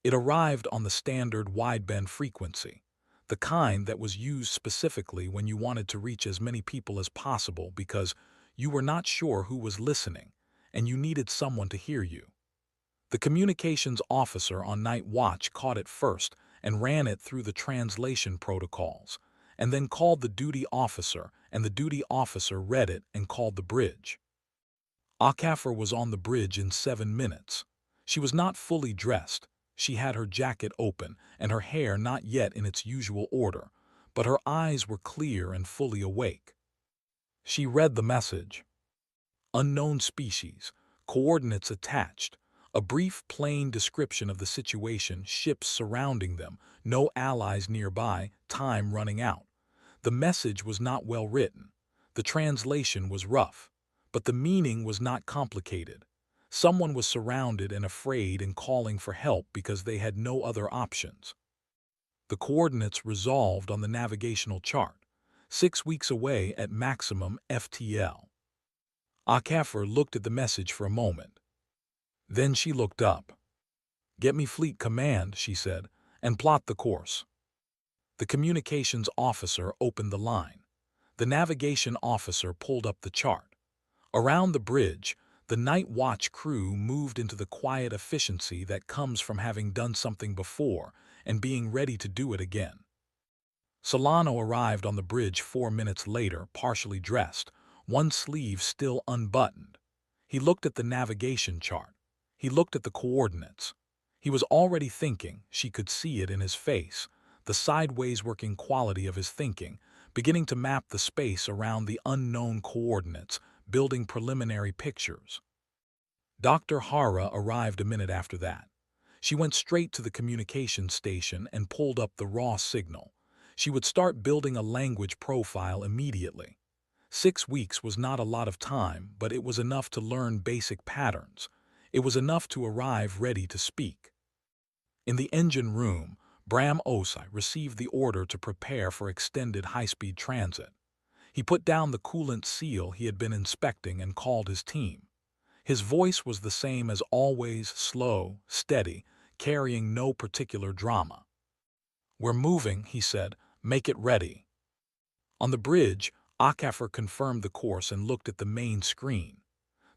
It arrived on the standard wideband frequency, the kind that was used specifically when you wanted to reach as many people as possible because you were not sure who was listening and you needed someone to hear you. The communications officer on night watch caught it first and ran it through the translation protocols, and then called the duty officer, and the duty officer read it and called the bridge. Akafar was on the bridge in 7 minutes. She was not fully dressed. She had her jacket open and her hair not yet in its usual order, but her eyes were clear and fully awake. She read the message. Unknown species, coordinates attached, a brief plain description of the situation, ships surrounding them, no allies nearby, time running out. The message was not well written. The translation was rough, but the meaning was not complicated. Someone was surrounded and afraid and calling for help because they had no other options. The coordinates resolved on the navigational chart, 6 weeks away at maximum FTL. Akafar looked at the message for a moment. Then she looked up. "Get me fleet command," she said, "and plot the course." The communications officer opened the line. The navigation officer pulled up the chart. Around the bridge, the night watch crew moved into the quiet efficiency that comes from having done something before and being ready to do it again. Solano arrived on the bridge 4 minutes later, partially dressed, one sleeve still unbuttoned. He looked at the navigation chart. He looked at the coordinates. He was already thinking, she could see it in his face, the sideways working quality of his thinking, beginning to map the space around the unknown coordinates, building preliminary pictures. Dr. Hara arrived a minute after that. She went straight to the communications station and pulled up the raw signal. She would start building a language profile immediately. 6 weeks was not a lot of time, but it was enough to learn basic patterns. It was enough to arrive ready to speak. In the engine room, Bram Osai received the order to prepare for extended high-speed transit. He put down the coolant seal he had been inspecting and called his team. His voice was the same as always, slow, steady, carrying no particular drama. "We're moving," he said. "Make it ready." On the bridge, Akafar confirmed the course and looked at the main screen.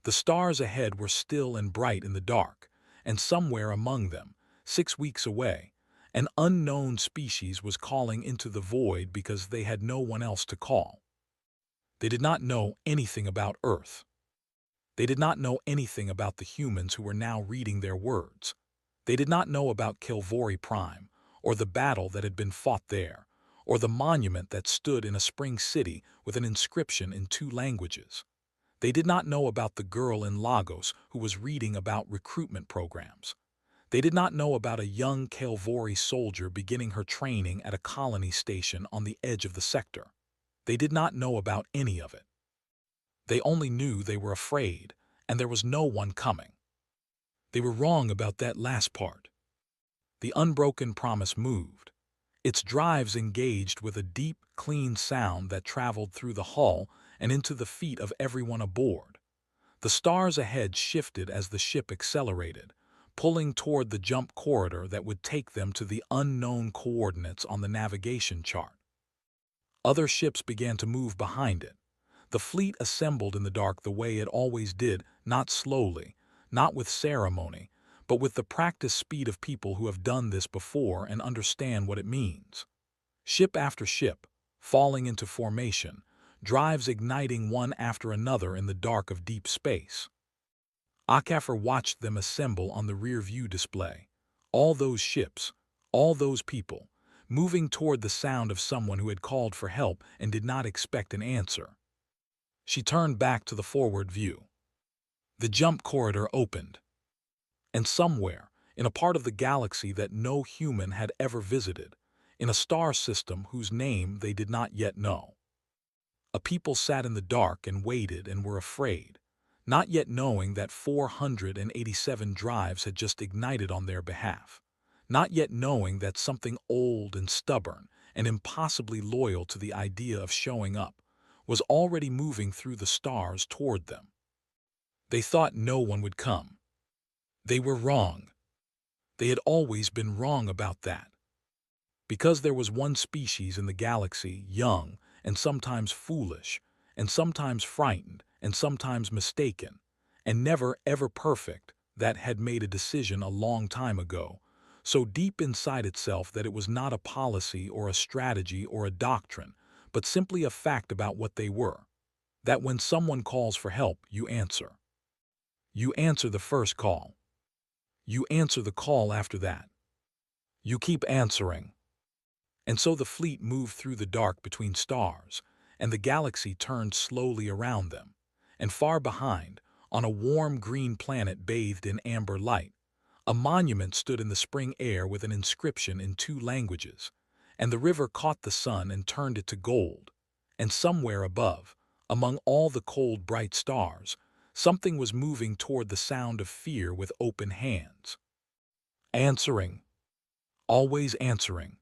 The stars ahead were still and bright in the dark, and somewhere among them, 6 weeks away, an unknown species was calling into the void because they had no one else to call. They did not know anything about Earth. They did not know anything about the humans who were now reading their words. They did not know about Kelvorei Prime, or the battle that had been fought there, or the monument that stood in a spring city with an inscription in 2 languages. They did not know about the girl in Lagos who was reading about recruitment programs. They did not know about a young Kelvorei soldier beginning her training at a colony station on the edge of the sector. They did not know about any of it. They only knew they were afraid, and there was no one coming. They were wrong about that last part. The unbroken promise moved. Its drives engaged with a deep, clean sound that traveled through the hull and into the feet of everyone aboard. The stars ahead shifted as the ship accelerated, pulling toward the jump corridor that would take them to the unknown coordinates on the navigation chart. Other ships began to move behind it. The fleet assembled in the dark the way it always did, not slowly, not with ceremony, but with the practiced speed of people who have done this before and understand what it means. Ship after ship, falling into formation, drives igniting one after another in the dark of deep space. Akafar watched them assemble on the rear-view display. All those ships, all those people, moving toward the sound of someone who had called for help and did not expect an answer. She turned back to the forward view. The jump corridor opened. And somewhere, in a part of the galaxy that no human had ever visited, in a star system whose name they did not yet know, a people sat in the dark and waited and were afraid, not yet knowing that 487 drives had just ignited on their behalf, not yet knowing that something old and stubborn and impossibly loyal to the idea of showing up was already moving through the stars toward them. They thought no one would come. They were wrong. They had always been wrong about that. Because there was one species in the galaxy, young, and sometimes foolish, and sometimes frightened, and sometimes mistaken, and never ever perfect, that had made a decision a long time ago, so deep inside itself that it was not a policy or a strategy or a doctrine, but simply a fact about what they were, that when someone calls for help, you answer. You answer the first call. You answer the call after that. You keep answering. And so the fleet moved through the dark between stars, and the galaxy turned slowly around them. And far behind, on a warm green planet bathed in amber light, a monument stood in the spring air with an inscription in 2 languages, and the river caught the sun and turned it to gold. And somewhere above, among all the cold bright stars, something was moving toward the sound of fear with open hands. Answering, always answering.